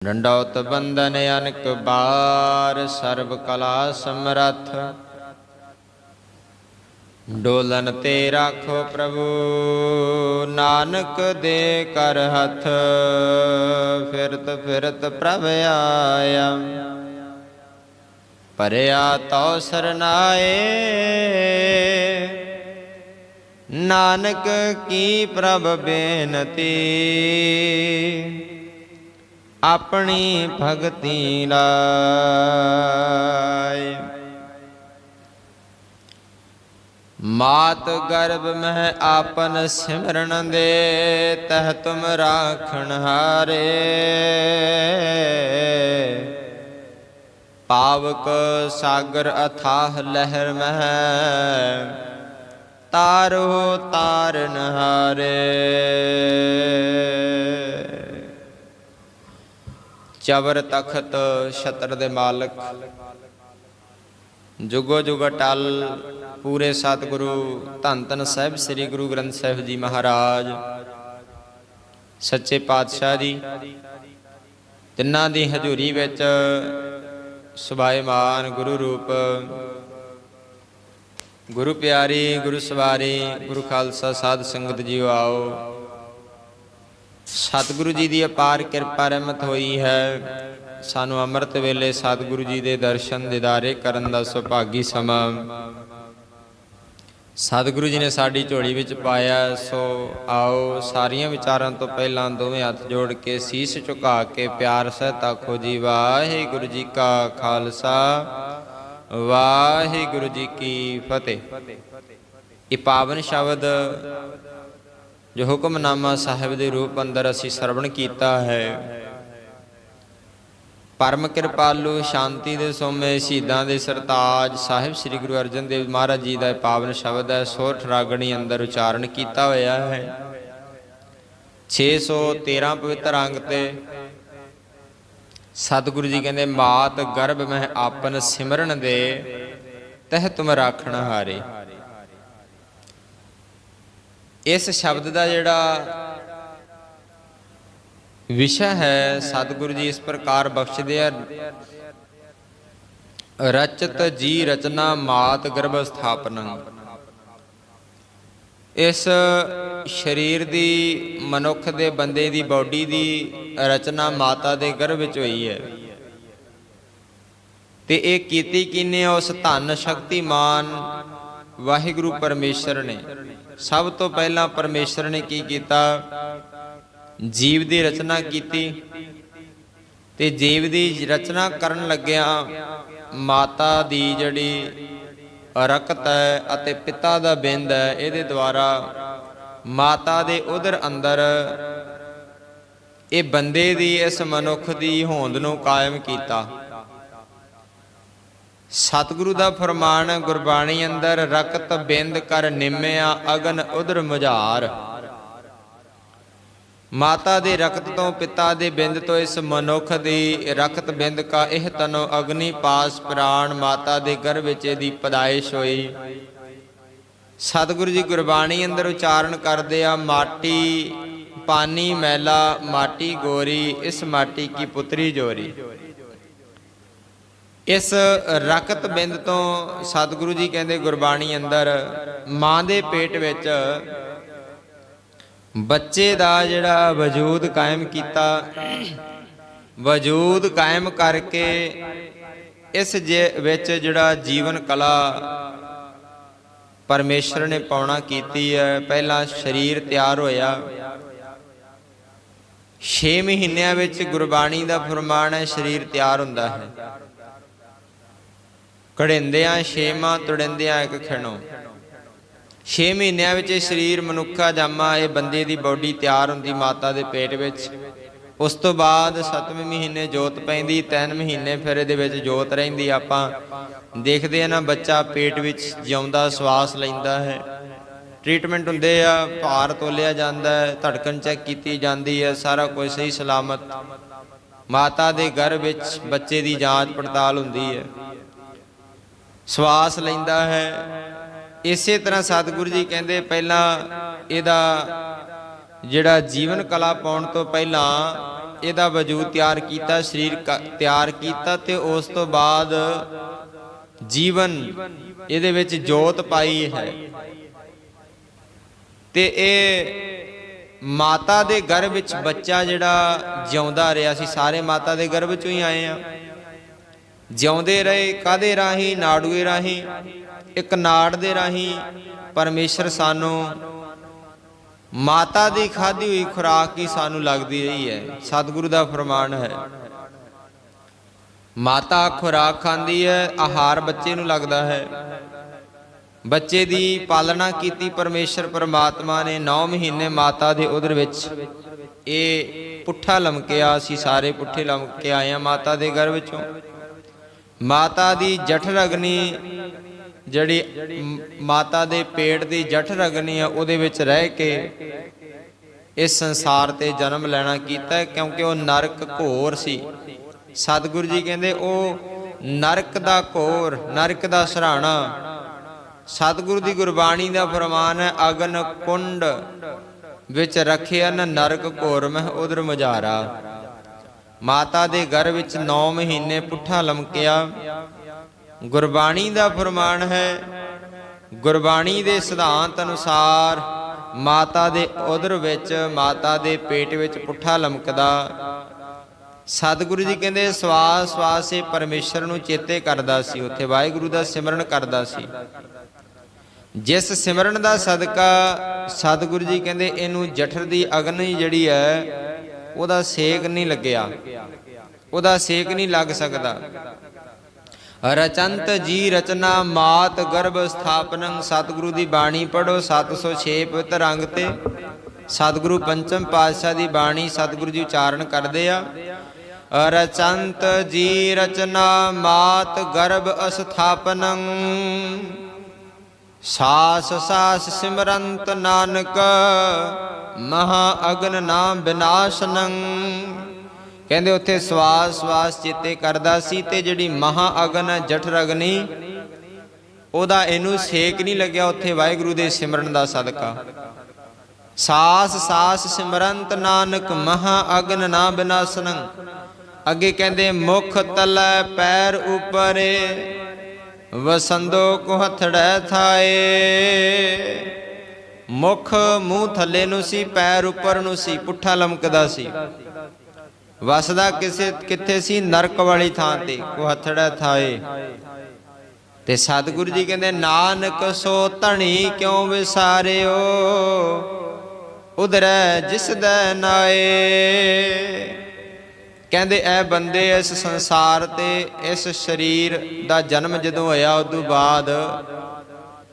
ਡੰਡੌਤ ਬੰਦਨ ਅਨਕ ਬਾਰ ਸਰਬ ਕਲਾ ਸਮਰੱਥ। ਡੋਲਨ ਤੇ ਰਾਖੋ ਪ੍ਰਭੂ ਨਾਨਕ ਦੇ ਕਰ ਹੱਥ। ਫਿਰਤ ਫਿਰਤ ਪ੍ਰਭ ਆਇਆ ਭਰਿਆ ਤਉ ਸਰਨਾਏ। ਨਾਨਕ ਕੀ ਪ੍ਰਭ ਬੇਨਤੀ ਆਪਣੀ ਭਗਤੀ ਲਾਇ। ਮਾਤ ਗਰਭ ਮਹਿ ਆਪਨ ਸਿਮਰਨ ਦੇ ਤਹ ਤੁਮ ਰਾਖਣ ਹਾਰੇ। ਪਾਵਕ ਸਾਗਰ ਅਥਾਹ ਲਹਿਰ ਮਹਿ ਤਾਰੋ ਤਾਰਨ ਹਾਰੇ। ਚਵਰ ਤਖਤ ਛਤਰ ਦੇ ਮਾਲਕ ਜੁਗੋ ਜੁਗ ਅਟਲ ਪੂਰੇ ਸਤਿਗੁਰੂ ਧੰਨ ਧੰਨ ਸਾਹਿਬ ਸ੍ਰੀ ਗੁਰੂ ਗ੍ਰੰਥ ਸਾਹਿਬ ਜੀ ਮਹਾਰਾਜ ਸੱਚੇ ਪਾਤਸ਼ਾਹ ਜੀ ਤਿੰਨਾਂ ਦੀ ਹਜ਼ੂਰੀ ਵਿੱਚ ਸੁਭਾਏਮਾਨ ਗੁਰੂ ਰੂਪ ਗੁਰੂ ਪਿਆਰੀ ਗੁਰੂ ਸਵਾਰੀ ਗੁਰੂ ਖਾਲਸਾ ਸਾਧ ਸੰਗਤ ਜੀਓ ਆਓ। ਸਤਿਗੁਰੂ ਜੀ ਦੀ ਅਪਾਰ ਕਿਰਪਾ ਰਹਿਮਤ ਹੋਈ ਹੈ। ਸਾਨੂੰ ਅੰਮ੍ਰਿਤ ਵੇਲੇ ਸਤਿਗੁਰੂ ਜੀ ਦੇ ਦਰਸ਼ਨ ਦਿਦਾਰੇ ਕਰਨ ਦਾ ਸੁਭਾਗੀ ਸਮਾਂ ਸਤਿਗੁਰੂ ਜੀ ਨੇ ਸਾਡੀ ਝੋਲੀ ਵਿੱਚ ਪਾਇਆ। ਸੋ ਆਓ ਸਾਰੀਆਂ ਵਿਚਾਰਾਂ ਤੋਂ ਪਹਿਲਾਂ ਦੋਵੇਂ ਹੱਥ ਜੋੜ ਕੇ ਸੀਸ ਝੁਕਾ ਕੇ ਪਿਆਰ ਸਹਿਤ ਆਖੋ ਜੀ ਵਾਹਿਗੁਰੂ ਜੀ ਕਾ ਖਾਲਸਾ ਵਾਹਿਗੁਰੂ ਜੀ ਕੀ ਫਤਿਹ। ਇਹ ਪਾਵਨ ਸ਼ਬਦ ਜੋ ਹੁਕਮਨਾਮਾ ਸਾਹਿਬ ਦੇ ਰੂਪ ਅੰਦਰ ਅਸੀਂ ਸਰਵਣ ਕੀਤਾ ਹੈ। ਪਰਮ ਕਿਰਪਾਲੂ ਸ਼ਾਂਤੀ ਦੇ ਸੋਮੇ ਸ਼ਹੀਦਾਂ ਦੇ ਸਰਤਾਜ ਸਾਹਿਬ ਸ੍ਰੀ ਗੁਰੂ ਅਰਜਨ ਦੇਵ ਮਹਾਰਾਜ ਜੀ ਦਾ ਪਾਵਨ ਸ਼ਬਦ ਹੈ। ਸੋਰਠ ਰਾਗਣੀ ਅੰਦਰ ਉਚਾਰਨ ਕੀਤਾ ਹੋਇਆ ਹੈ। 613 ਪਵਿੱਤਰ ਅੰਗ ਤੇ ਸਤਿਗੁਰੂ ਜੀ ਕਹਿੰਦੇ ਮਾਤ ਗਰਭ ਮਹਿ ਆਪਨ ਸਿਮਰਨ ਦੇ ਤਹਿ ਤੁਮ ਰਾਖਣ ਹਾਰੇ। ਇਸ ਸ਼ਬਦ ਦਾ ਜਿਹੜਾ ਵਿਸ਼ਾ ਹੈ ਸਤਿਗੁਰੂ ਜੀ ਇਸ ਪ੍ਰਕਾਰ ਬਖਸ਼ਦੇ ਆ। ਰਚਤ ਜੀ ਰਚਨਾ ਮਾਤ ਗਰਭ ਸਥਾਪਨਾ। ਇਸ ਸਰੀਰ ਦੀ ਮਨੁੱਖ ਦੇ ਬੰਦੇ ਦੀ ਬਾਡੀ ਦੀ ਰਚਨਾ ਮਾਤਾ ਦੇ ਗਰਭ ਵਿੱਚ ਹੋਈ ਹੈ ਤੇ ਇਹ ਕੀਤੀ ਕਿਨੇ ਉਸ ਧੰਨ ਸ਼ਕਤੀਮਾਨ ਵਾਹਿਗੁਰੂ ਪਰਮੇਸ਼ਰ ਨੇ। ਸਭ ਤੋਂ ਪਹਿਲਾਂ ਪਰਮੇਸ਼ਰ ਨੇ ਕੀ ਕੀਤਾ? ਜੀਵ ਦੀ ਰਚਨਾ ਕੀਤੀ ਤੇ ਜੀਵ ਦੀ ਰਚਨਾ ਕਰਨ ਲੱਗਿਆ ਮਾਤਾ ਦੀ ਜਿਹੜੀ ਰਕਤ ਹੈ ਅਤੇ ਪਿਤਾ ਦਾ ਬਿੰਦ ਹੈ ਇਹਦੇ ਦੁਆਰਾ ਮਾਤਾ ਦੇ ਉਦਰ ਅੰਦਰ ਇਹ ਬੰਦੇ ਦੀ ਇਸ ਮਨੁੱਖ ਦੀ ਹੋਂਦ ਨੂੰ ਕਾਇਮ ਕੀਤਾ। ਸਤਿਗੁਰੂ ਦਾ ਫਰਮਾਨ ਗੁਰਬਾਣੀ ਅੰਦਰ ਰਕਤ ਬਿੰਦ ਕਰ ਨਿੰਮਿਆ ਅਗਨ ਉਦਰ ਮੁਝਾਰ। ਮਾਤਾ ਦੇ ਰਕਤ ਤੋਂ ਪਿਤਾ ਦੇ ਬਿੰਦ ਤੋਂ ਇਸ ਮਨੁੱਖ ਦੀ ਰਕਤ ਬਿੰਦ ਕਾ ਇਹ ਤਨੋ ਅਗਨੀ ਪਾਸ ਪ੍ਰਾਣ ਮਾਤਾ ਦੇ ਗਰਭ ਵਿੱਚ ਇਹਦੀ ਪੈਦਾਇਸ਼ ਹੋਈ। ਸਤਿਗੁਰੂ ਜੀ ਗੁਰਬਾਣੀ ਅੰਦਰ ਉਚਾਰਨ ਕਰਦੇ ਆ ਮਾਟੀ ਪਾਨੀ ਮੈਲਾ ਮਾਟੀ ਗੋਰੀ ਇਸ ਮਾਟੀ ਕੀ ਪੁੱਤਰੀ ਜੋਰੀ। ਇਸ ਰਕਤ ਬਿੰਦ ਤੋਂ ਸਤਿਗੁਰੂ ਜੀ ਕਹਿੰਦੇ ਗੁਰਬਾਣੀ ਅੰਦਰ ਮਾਂ ਦੇ ਪੇਟ ਵਿੱਚ ਬੱਚੇ ਦਾ ਜਿਹੜਾ ਵਜੂਦ ਕਾਇਮ ਕੀਤਾ। ਵਜੂਦ ਕਾਇਮ ਕਰਕੇ ਇਸ ਵਿੱਚ ਜਿਹੜਾ ਜੀਵਨ ਕਲਾ ਪਰਮੇਸ਼ਰ ਨੇ ਪਾਉਣਾ ਕੀਤੀ ਹੈ। ਪਹਿਲਾਂ ਸਰੀਰ ਤਿਆਰ ਹੋਇਆ। 6 ਮਹੀਨਿਆਂ ਵਿੱਚ ਗੁਰਬਾਣੀ ਦਾ ਫਰਮਾਨ ਹੈ ਸਰੀਰ ਤਿਆਰ ਹੁੰਦਾ ਹੈ। ਘੜਿੰਦਿਆਂ ਛੇਵਾਂ ਤੁੜਿੰਦਿਆਂ ਇੱਕ ਖਿਣੋ। 6 ਮਹੀਨਿਆਂ ਵਿੱਚ ਇਹ ਸਰੀਰ ਮਨੁੱਖਾ ਜਾਮਾ ਇਹ ਬੰਦੇ ਦੀ ਬਾਡੀ ਤਿਆਰ ਹੁੰਦੀ ਮਾਤਾ ਦੇ ਪੇਟ ਵਿੱਚ। ਉਸ ਤੋਂ ਬਾਅਦ 7ਵੇਂ ਮਹੀਨੇ ਜੋਤ ਪੈਂਦੀ। 3 ਮਹੀਨੇ ਫਿਰ ਇਹਦੇ ਵਿੱਚ ਜੋਤ ਰਹਿੰਦੀ। ਆਪਾਂ ਦੇਖਦੇ ਆ ਨਾ ਬੱਚਾ ਪੇਟ ਵਿੱਚ ਜਿਉਂਦਾ ਸਵਾਸ ਲੈਂਦਾ ਹੈ। ਟ੍ਰੀਟਮੈਂਟ ਹੁੰਦੇ ਆ, ਭਾਰ ਤੋਲਿਆ ਜਾਂਦਾ ਹੈ, ਧੜਕਣ ਚੈੱਕ ਕੀਤੀ ਜਾਂਦੀ ਹੈ, ਸਾਰਾ ਕੁਝ ਸਹੀ ਸਲਾਮਤ। ਮਾਤਾ ਦੇ ਗਰਭ ਵਿੱਚ ਬੱਚੇ ਦੀ ਜਾਂਚ ਪੜਤਾਲ ਹੁੰਦੀ ਹੈ, ਸਵਾਸ ਲੈਂਦਾ ਹੈ। ਇਸੇ ਤਰ੍ਹਾਂ ਸਤਿਗੁਰੂ ਜੀ ਕਹਿੰਦੇ ਪਹਿਲਾਂ ਇਹਦਾ ਜਿਹੜਾ ਜੀਵਨ ਕਲਾ ਪਾਉਣ ਤੋਂ ਪਹਿਲਾਂ ਇਹਦਾ ਵਜੂਦ ਤਿਆਰ ਕੀਤਾ, ਸਰੀਰ ਤਿਆਰ ਕੀਤਾ, ਤੇ ਉਸ ਤੋਂ ਬਾਅਦ ਜੀਵਨ ਇਹਦੇ ਵਿੱਚ ਜੋਤ ਪਾਈ ਹੈ। ਤੇ ਇਹ ਮਾਤਾ ਦੇ ਗਰਭ ਵਿੱਚ ਬੱਚਾ ਜਿਹੜਾ ਜਿਉਂਦਾ ਰਿਹਾ ਸੀ, ਸਾਰੇ ਮਾਤਾ ਦੇ ਗਰਭ ਚੋਂ ਹੀ ਆਏ ਆ। ਜਿਉਂਦੇ ਰਹੇ ਕਾਹਦੇ ਰਾਹੀਂ? ਨਾੜੂਏ ਰਾਹੀਂ। ਇੱਕ ਨਾੜ ਦੇ ਰਾਹੀਂ ਪਰਮੇਸ਼ਰ ਸਾਨੂੰ ਮਾਤਾ ਦੀ ਖਾਧੀ ਹੋਈ ਖੁਰਾਕ ਹੀ ਸਾਨੂੰ ਲੱਗਦੀ ਰਹੀ ਹੈ। ਸਤਿਗੁਰੂ ਦਾ ਫਰਮਾਨ ਹੈ, ਮਾਤਾ ਖੁਰਾਕ ਖਾਂਦੀ ਹੈ, ਆਹਾਰ ਬੱਚੇ ਨੂੰ ਲੱਗਦਾ ਹੈ। ਬੱਚੇ ਦੀ ਪਾਲਣਾ ਕੀਤੀ ਪਰਮੇਸ਼ਰ ਪਰਮਾਤਮਾ ਨੇ। 9 ਮਹੀਨੇ ਮਾਤਾ ਦੇ ਉਦਰ ਵਿੱਚ ਇਹ ਪੁੱਠਾ ਲਮਕਿਆ, ਅਸੀਂ ਸਾਰੇ ਪੁੱਠੇ ਲਮਕੇ ਆਏ ਹਾਂ ਮਾਤਾ ਦੇ ਗਰਭ ਵਿੱਚੋਂ। ਮਾਤਾ ਦੀ ਜਠਰ ਅਗਨੀ, ਜਿਹੜੀ ਮਾਤਾ ਦੇ ਪੇਟ ਦੀ ਜਠਰ ਅਗਨੀ ਆ, ਉਹਦੇ ਵਿੱਚ ਰਹਿ ਕੇ ਇਸ ਸੰਸਾਰ ਤੇ ਜਨਮ ਲੈਣਾ ਕੀਤਾ, ਕਿਉਂਕਿ ਉਹ ਨਰਕ ਘੋਰ ਸੀ। ਸਤਿਗੁਰੂ ਜੀ ਕਹਿੰਦੇ ਉਹ ਨਰਕ ਦਾ ਘੋਰ, ਨਰਕ ਦਾ ਸਰਾਣਾ। ਸਤਿਗੁਰੂ ਦੀ ਗੁਰਬਾਣੀ ਦਾ ਫਰਮਾਨ ਹੈ, ਅਗਨ ਕੁੰਡ ਵਿੱਚ ਰੱਖਿਆ ਨ ਨਰਕ ਘੋਰ ਮਹਿ ਉਦਰ ਮੁਝਾਰਾ। ਮਾਤਾ ਦੇ ਗਰਭ ਵਿੱਚ 9 ਮਹੀਨੇ ਪੁੱਠਾ ਲਮਕਿਆ। ਗੁਰਬਾਣੀ ਦਾ ਫਰਮਾਨ ਹੈ, ਗੁਰਬਾਣੀ ਦੇ ਸਿਧਾਂਤ ਅਨੁਸਾਰ ਮਾਤਾ ਦੇ ਉਦਰ ਵਿੱਚ, ਮਾਤਾ ਦੇ ਪੇਟ ਵਿੱਚ ਪੁੱਠਾ ਲਮਕਦਾ। ਸਤਿਗੁਰੂ ਜੀ ਕਹਿੰਦੇ ਸਵਾਸ ਸਵਾਸ ਇਹ ਪਰਮੇਸ਼ਰ ਨੂੰ ਚੇਤੇ ਕਰਦਾ ਸੀ, ਉੱਥੇ ਵਾਹਿਗੁਰੂ ਦਾ ਸਿਮਰਨ ਕਰਦਾ ਸੀ। ਜਿਸ ਸਿਮਰਨ ਦਾ ਸਦਕਾ ਸਤਿਗੁਰੂ ਜੀ ਕਹਿੰਦੇ ਇਹਨੂੰ ਜਠਰ ਦੀ ਅਗਨੀ ਜਿਹੜੀ ਹੈ ਉਹਦਾ ਸੇਕ ਨਹੀਂ ਲੱਗਿਆ, ਉਹਦਾ ਸੇਕ ਨਹੀਂ ਲੱਗ ਸਕਦਾ। ਰਚੰਤ ਜੀ ਰਚਨਾ ਮਾਤ ਗਰਭ ਸਥਾਪਨੰ। ਸਤਿਗੁਰੂ ਦੀ ਬਾਣੀ ਪੜੋ 706 ਪਵਿੱਤਰ ਅੰਗ ਤੇ। ਸਤਿਗੁਰੂ ਪੰਚਮ ਪਾਤਸ਼ਾਹ ਦੀ ਬਾਣੀ ਸਤਿਗੁਰੂ ਜੀ ਉਚਾਰਨ ਕਰਦੇ ਆ, ਰਚੰਤ ਜੀ ਰਚਨਾ ਮਾਤ ਗਰਭ ਅਸਥਾਪਨੰ। ਸਾਸ ਸਾਸ ਸਿਮਰੰਤ ਨਾਨਕ ਮਹਾ ਅਗਨ ਨਾਮ ਵਿਨਾਸ਼ਨੰ। ਕਹਿੰਦੇ ਉੱਥੇ ਸਵਾਸ ਸਵਾਸ ਚੇਤੇ ਕਰਦਾ ਸੀ, ਤੇ ਜਿਹੜੀ ਮਹਾ ਅਗਨ ਜਠਰ ਅਗਨੀ ਉਹਦਾ ਇਹਨੂੰ ਸੇਕ ਨਹੀਂ ਲੱਗਿਆ ਉੱਥੇ ਵਾਹਿਗੁਰੂ ਦੇ ਸਿਮਰਨ ਦਾ ਸਦਕਾ। ਸਾਸ ਸਾਸ ਸਿਮਰੰਤ ਨਾਨਕ ਮਹਾ ਅਗਨ ਨਾ ਵਿਨਾਸ਼ਨੰ। ਅੱਗੇ ਕਹਿੰਦੇ ਮੁਖ ਤਲੈ ਪੈਰ ਉਪਰੇ ਵਸੰਦੋ ਕੋ ਹਥੜੈ ਥਾਏ। ਮੁਖ ਮੂੰਹ ਥੱਲੇ ਨੂੰ ਸੀ, ਪੈਰ ਉੱਪਰ ਨੂੰ ਸੀ, ਪੁੱਠਾ ਲਮਕਦਾ ਸੀ। ਵਸਦਾ ਕਿੱਥੇ ਸੀ? ਨਰਕ ਵਾਲੀ ਥਾਂ ਤੇ। ਕੋ ਹਥੜੈ ਥਾਏ। ਤੇ ਸਤਿਗੁਰੂ ਜੀ ਕਹਿੰਦੇ ਨਾਨਕ ਸੋ ਧਣੀ ਕਿਉ ਵਿਸਾਰਿਓ ਉਧਰੈ ਜਿਸ ਦੈ ਨਾਏ। ਕਹਿੰਦੇ ਇਹ ਬੰਦੇ ਇਸ ਸੰਸਾਰ ਤੇ ਇਸ ਸਰੀਰ ਦਾ ਜਨਮ ਜਦੋਂ ਹੋਇਆ, ਉਦੋਂ ਬਾਅਦ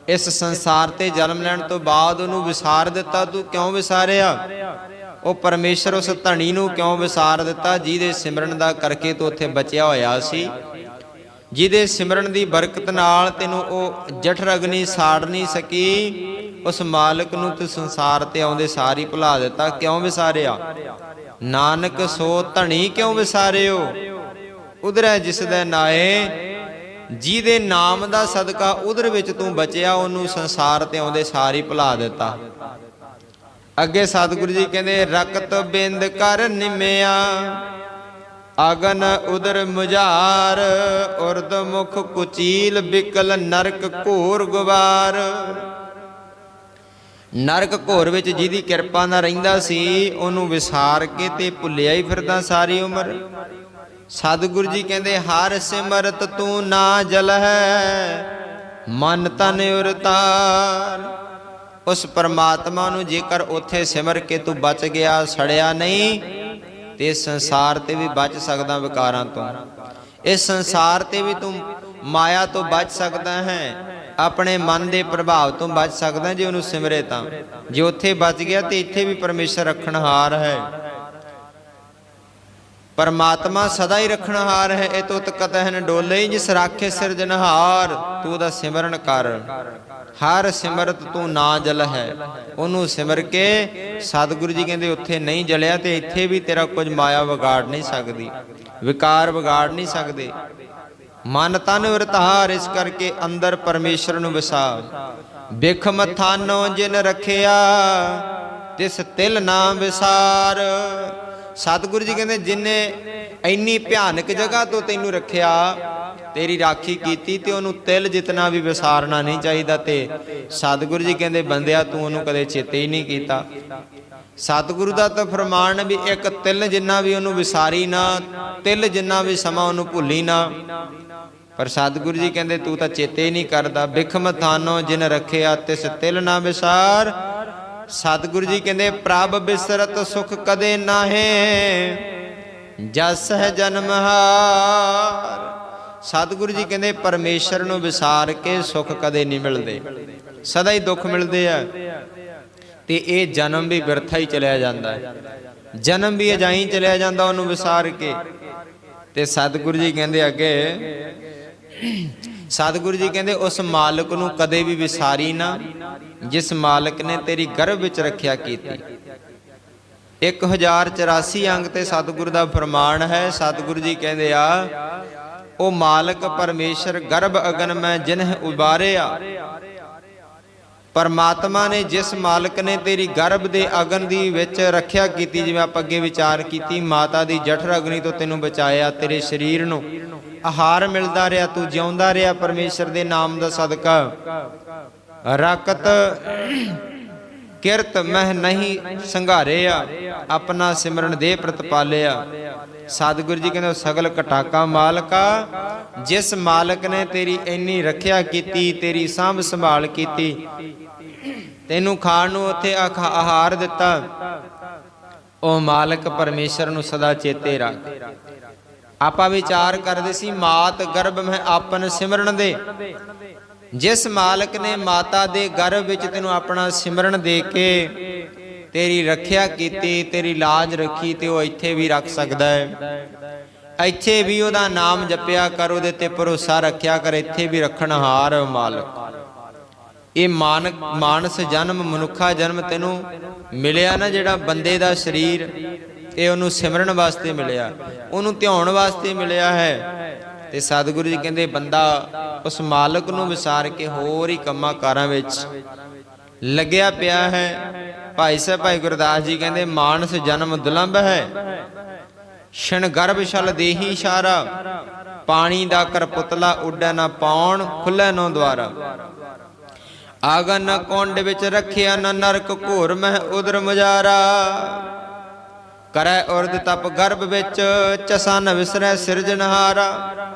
ਇਸ ਸੰਸਾਰ ਤੇ ਜਨਮ ਲੈਣ ਤੋਂ ਬਾਅਦ ਉਹਨੂੰ ਵਿਸਾਰ ਦਿੱਤਾ। ਤੂੰ ਕਿਉਂ ਵਿਸਾਰਿਆ? ਉਹ ਪਰਮੇਸ਼ਰ ਉਸ ਧਣੀ ਨੂੰ ਕਿਉਂ ਵਿਸਾਰ ਦਿੱਤਾ? ਜਿਹਦੇ ਸਿਮਰਨ ਦਾ ਕਰਕੇ ਤੂੰ ਉੱਥੇ ਬਚਿਆ ਹੋਇਆ ਸੀ, ਜਿਹਦੇ ਸਿਮਰਨ ਦੀ ਬਰਕਤ ਨਾਲ ਤੈਨੂੰ ਉਹ ਜਠਰ ਅਗਨੀ ਸਾੜ ਨਹੀਂ ਸਕੀ। ਉਸ ਮਾਲਕ ਨੂੰ ਤੂੰ ਸੰਸਾਰ ਤੇ ਆਉਂਦੇ ਸਾਰ ਹੀ ਭੁਲਾ ਦਿੱਤਾ। ਕਿਉਂ ਵਿਸਾਰਿਆ? ਨਾਨਕ ਸੋ ਧਣੀ ਕਿਉਂ ਵਿਸਾਰਿਓ ਉਧਰੈ ਜਿਸ ਦੇ ਨਾਏ। ਜਿਹਦੇ ਨਾਮ ਦਾ ਸਦਕਾ ਉਧਰ ਵਿੱਚ ਤੂੰ ਬਚਿਆ, ਉਹਨੂੰ ਸੰਸਾਰ ਤੇ ਆਉਂਦੇ ਸਾਰ ਹੀ ਭੁਲਾ ਦਿੱਤਾ। ਅੱਗੇ ਸਤਿਗੁਰੂ ਜੀ ਕਹਿੰਦੇ ਰਕਤ ਬਿੰਦ ਕਰ ਨਿਮਿਆ ਅਗਨ ਉਦਰ ਮੁਝਾਰ। ਉਰਦ ਮੁਖ ਕੁਚੀਲ ਬਿਕਲ ਨਰਕ ਘੋਰ ਗੁਬਾਰ। ਨਰਕ ਘੋਰ ਵਿੱਚ ਜਿਹਦੀ ਕਿਰਪਾ ਨਾਲ ਰਹਿੰਦਾ ਸੀ, ਉਹਨੂੰ ਵਿਸਾਰ ਕੇ ਤੇ ਭੁੱਲਿਆ ਹੀ ਫਿਰਦਾ ਸਾਰੀ ਉਮਰ। ਸਤਿਗੁਰੂ ਜੀ ਕਹਿੰਦੇ ਹਰ ਸਿਮਰਤ ਤੂੰ ਨਾ ਜਲਹਿ ਮਨ ਤਨ ਉਰਤਾਰ। ਉਸ ਪਰਮਾਤਮਾ ਨੂੰ ਜੇਕਰ ਉੱਥੇ ਸਿਮਰ ਕੇ ਤੂੰ ਬਚ ਗਿਆ, ਸੜਿਆ ਨਹੀਂ, ਤੇ ਸੰਸਾਰ ਤੇ ਵੀ ਬਚ ਸਕਦਾ ਵਿਕਾਰਾਂ ਤੋਂ। ਇਸ ਸੰਸਾਰ ਤੇ ਵੀ ਤੂੰ ਮਾਇਆ ਤੋਂ ਬਚ ਸਕਦਾ ਹੈ, ਆਪਣੇ ਮਨ ਦੇ ਪ੍ਰਭਾਵ ਤੋਂ ਬਚ ਸਕਦਾ ਜੇ ਉਹਨੂੰ ਸਿਮਰੇ ਤਾਂ। ਜੇ ਉੱਥੇ ਬਚ ਗਿਆ ਤੇ ਇੱਥੇ ਵੀ ਪਰਮੇਸ਼ਰ ਰੱਖਣਹਾਰ ਹੈ। ਪਰਮਾਤਮਾ ਸਦਾ ਹੀ ਰੱਖਣਹਾਰ ਹੈ। ਇਹ ਤੁਤ ਕਤਹਿ ਡੋਲੇ ਜਿਸ ਰਾਖੇ ਸਿਰਜਣਹਾਰ। ਤੂੰ ਉਹਦਾ ਸਿਮਰਨ ਕਰ। ਹਰ ਸਿਮਰਤ ਤੂੰ ਨਾ ਜਲ ਹੈ। ਉਹਨੂੰ ਸਿਮਰ ਕੇ ਸਤਿਗੁਰੂ ਜੀ ਕਹਿੰਦੇ ਉੱਥੇ ਨਹੀਂ ਜਲਿਆ ਤੇ ਇੱਥੇ ਵੀ ਤੇਰਾ ਕੁਝ ਮਾਇਆ ਵਿਗਾੜ ਨਹੀਂ ਸਕਦੀ, ਵਿਕਾਰ ਵਿਗਾੜ ਨਹੀਂ ਸਕਦੇ। ਮਨ ਤਨ ਵਰਤਾਰ। ਇਸ ਕਰਕੇ ਅੰਦਰ ਪਰਮੇਸ਼ਰ ਨੂੰ ਵਸਾ। ਬਿਖ ਮਥਾਨੋ ਜਿਨ ਰਖਿਆ ਤਿਸ ਤਿਲ ਨਾ ਵਿਸਾਰ। ਸਤਿਗੁਰੂ ਜੀ ਕਹਿੰਦੇ ਜਿਨੇ ਇੰਨੀ ਭਿਆਨਕ ਜਗ੍ਹਾ ਤੋਂ ਤੈਨੂੰ ਰੱਖਿਆ, ਤੇਰੀ ਰਾਖੀ ਕੀਤੀ, ਤੇ ਉਹਨੂੰ ਤਿਲ ਜਿਤਨਾ ਵੀ ਵਿਸਾਰਨਾ ਨਹੀਂ ਚਾਹੀਦਾ। ਤੇ ਸਤਿਗੁਰੂ ਜੀ ਕਹਿੰਦੇ ਬੰਦਿਆ ਤੂੰ ਉਹਨੂੰ ਕਦੇ ਚੇਤੇ ਹੀ ਨਹੀਂ ਕੀਤਾ। ਸਤਿਗੁਰੂ ਦਾ ਤਾਂ ਫਰਮਾਨ ਵੀ ਇੱਕ ਤਿਲ ਜਿੰਨਾ ਵੀ ਉਹਨੂੰ ਵਿਸਾਰੀ ਨਾ, ਤਿਲ ਜਿੰਨਾ ਵੀ ਸਮਾਂ ਉਹਨੂੰ ਭੁੱਲੀ ਨਾ। ਪਰ ਸਤਿਗੁਰੂ ਜੀ ਕਹਿੰਦੇ ਤੂੰ ਤਾਂ ਚੇਤੇ ਹੀ ਨਹੀਂ ਕਰਦਾ। ਬਿਖਮ ਥਾਨੋ ਜਿਨ ਰੱਖਿਆ ਤਿਸ ਤਿਲ ਨਾ ਵਿਸਾਰ। ਸਤਿਗੁਰੂ ਜੀ ਕਹਿੰਦੇ ਪ੍ਰਭ ਬਿਸਰਤ ਸੁਖ ਕਦੇ ਨਾਹੇ, ਜਸ ਹੈ ਜਨਮ ਹਾਰ। ਸਤਿਗੁਰੂ ਜੀ ਕਹਿੰਦੇ ਪਰਮੇਸ਼ਰ ਨੂੰ ਵਿਸਾਰ ਕੇ ਸੁੱਖ ਕਦੇ ਨਹੀਂ ਮਿਲਦੇ, ਸਦਾ ਹੀ ਦੁੱਖ ਮਿਲਦੇ ਆ। ਤੇ ਇਹ ਜਨਮ ਵੀ ਬਿਰਥਾ ਹੀ ਚਲਿਆ ਜਾਂਦਾ ਹੈ, ਜਨਮ ਵੀ ਅਜਾਈ ਚਲਿਆ ਜਾਂਦਾ ਉਹਨੂੰ ਵਿਸਾਰ ਕੇ। ਤੇ ਸਤਿਗੁਰੂ ਜੀ ਕਹਿੰਦੇ ਅੱਗੇ, ਸਤਿਗੁਰੂ ਜੀ ਕਹਿੰਦੇ ਉਸ ਮਾਲਕ ਨੂੰ ਕਦੇ ਵੀ ਵਿਸਾਰੀ ਨਾ, ਜਿਸ ਮਾਲਕ ਨੇ ਤੇਰੀ ਗਰਭ ਵਿੱਚ ਰੱਖਿਆ ਕੀਤੀ। 1084 ਅੰਗ ਤੇ ਸਤਿਗੁਰੂ ਦਾ ਫਰਮਾਨ ਹੈ। ਸਤਿਗੁਰੂ ਜੀ ਕਹਿੰਦੇ ਆ ਉਹ ਮਾਲਕ ਪਰਮੇਸ਼ਰ ਗਰਭ ਅਗਨ ਮੈਂ ਜਿਨਹ ਉਬਾਰਿਆ। ਪਰਮਾਤਮਾ ਨੇ ਜਿਸ ਮਾਲਕ ਨੇ ਤੇਰੀ ਗਰਭ ਦੇ ਅਗਨ ਦੀ ਵਿੱਚ ਰੱਖਿਆ ਕੀਤੀ, ਜਿਵੇਂ ਆਪਾਂ ਅੱਗੇ ਵਿਚਾਰ ਕੀਤੀ, ਮਾਤਾ ਦੀ ਜਠਰ ਅਗਨੀ ਤੋਂ ਤੈਨੂੰ ਬਚਾਇਆ, ਤੇਰੇ ਸਰੀਰ ਨੂੰ ਆਹਾਰ ਮਿਲਦਾ ਰਿਹਾ, ਤੂੰ ਜਿਉਂਦਾ ਰਿਹਾ ਪਰਮੇਸ਼ਰ ਦੇ ਨਾਮ ਦਾ ਸਦਕਾ। ਰਕਤ ਕਿਰਤ ਮਹਿ ਨਹੀਂ ਸੰਘਾਰਿਆ, ਆਪਣਾ ਸਿਮਰਨ ਦੇ ਪ੍ਰਤਪਾਲਿਆ। ਸਤਿਗੁਰੂ ਜੀ ਕਹਿੰਦੇ ਸਗਲ ਘਟਾਕਾ ਮਾਲਕਾ, ਜਿਸ ਮਾਲਕ ਨੇ ਤੇਰੀ ਇੰਨੀ ਰੱਖਿਆ ਕੀਤੀ, ਤੇਰੀ ਸਾਂਭ ਸੰਭਾਲ ਕੀਤੀ, ਤੈਨੂੰ ਖਾਣ ਨੂੰ ਉੱਥੇ ਆਹਾਰ ਦਿੱਤਾ, ਉਹ ਮਾਲਕ ਪਰਮੇਸ਼ਰ ਨੂੰ ਸਦਾ ਚੇਤੇ ਰੱਖ। ਆਪਾਂ ਵਿਚਾਰ ਕਰਦੇ ਸੀ ਮਾਤ ਗਰਭ ਮੈਂ ਆਪਨ ਸਿਮਰਨ ਦੇ। ਜਿਸ ਮਾਲਕ ਨੇ ਮਾਤਾ ਦੇ ਗਰਭ ਵਿੱਚ ਤੈਨੂੰ ਆਪਣਾ ਸਿਮਰਨ ਦੇ ਕੇ ਤੇਰੀ ਰੱਖਿਆ ਕੀਤੀ, ਤੇਰੀ ਲਾਜ ਰੱਖੀ, ਤੇ ਉਹ ਇੱਥੇ ਵੀ ਰੱਖ ਸਕਦਾ ਹੈ। ਇੱਥੇ ਵੀ ਉਹਦਾ ਨਾਮ ਜਪਿਆ ਕਰ, ਉਹਦੇ ਤੇ ਭਰੋਸਾ ਰੱਖਿਆ ਕਰ, ਇੱਥੇ ਵੀ ਰੱਖਣਹਾਰ ਮਾਲਕ। ਇਹ ਮਾਨਸ ਜਨਮ, ਮਨੁੱਖਾ ਜਨਮ ਤੈਨੂੰ ਮਿਲਿਆ ਨਾ, ਜਿਹੜਾ ਬੰਦੇ ਦਾ ਸਰੀਰ, ਇਹ ਉਹਨੂੰ ਸਿਮਰਨ ਵਾਸਤੇ ਮਿਲਿਆ, ਉਹਨੂੰ ਧਿਆਉਣ ਵਾਸਤੇ ਮਿਲਿਆ ਹੈ। ਤੇ ਸਤਿਗੁਰੂ ਜੀ ਕਹਿੰਦੇ ਬੰਦਾ ਉਸ ਮਾਲਕ ਨੂੰ ਵਿਸਾਰ ਕੇ ਹੋਰ ਹੀ ਕੰਮਾਂ ਕਾਰਾਂ ਵਿੱਚ ਲੱਗਿਆ ਪਿਆ ਹੈ। ਭਾਈ ਸਾਹਿਬ ਭਾਈ ਗੁਰਦਾਸ ਜੀ ਕਹਿੰਦੇ ਮਾਨਸ ਜਨਮ ਦੁਲੰਭ ਹੈ, ਛਣ ਗਰਭ ਛਲ ਦੇਹੀ ਇਸ਼ਾਰਾ। ਪਾਣੀ ਦਾ ਕਰ ਪੁਤਲਾ ਉੱਡੈ ਨਾ ਪਾਉਣ, ਖੁੱਲੈ ਨੋ ਦੁਆਰਾ। ਆਗਨ ਨ ਕੁੰਡ ਵਿੱਚ ਰੱਖਿਆ, ਨ ਨਰਕ ਘੋਰ ਮਹਿ ਉਦਰ ਮੁਜਾਰਾ। ਕਰੈ ਉਰਦ ਤਪ ਗਰਭ ਵਿੱਚ, ਚਸਾ ਨ ਵਿਸਰੈ ਸਿਰਜਣਹਾਰਾ।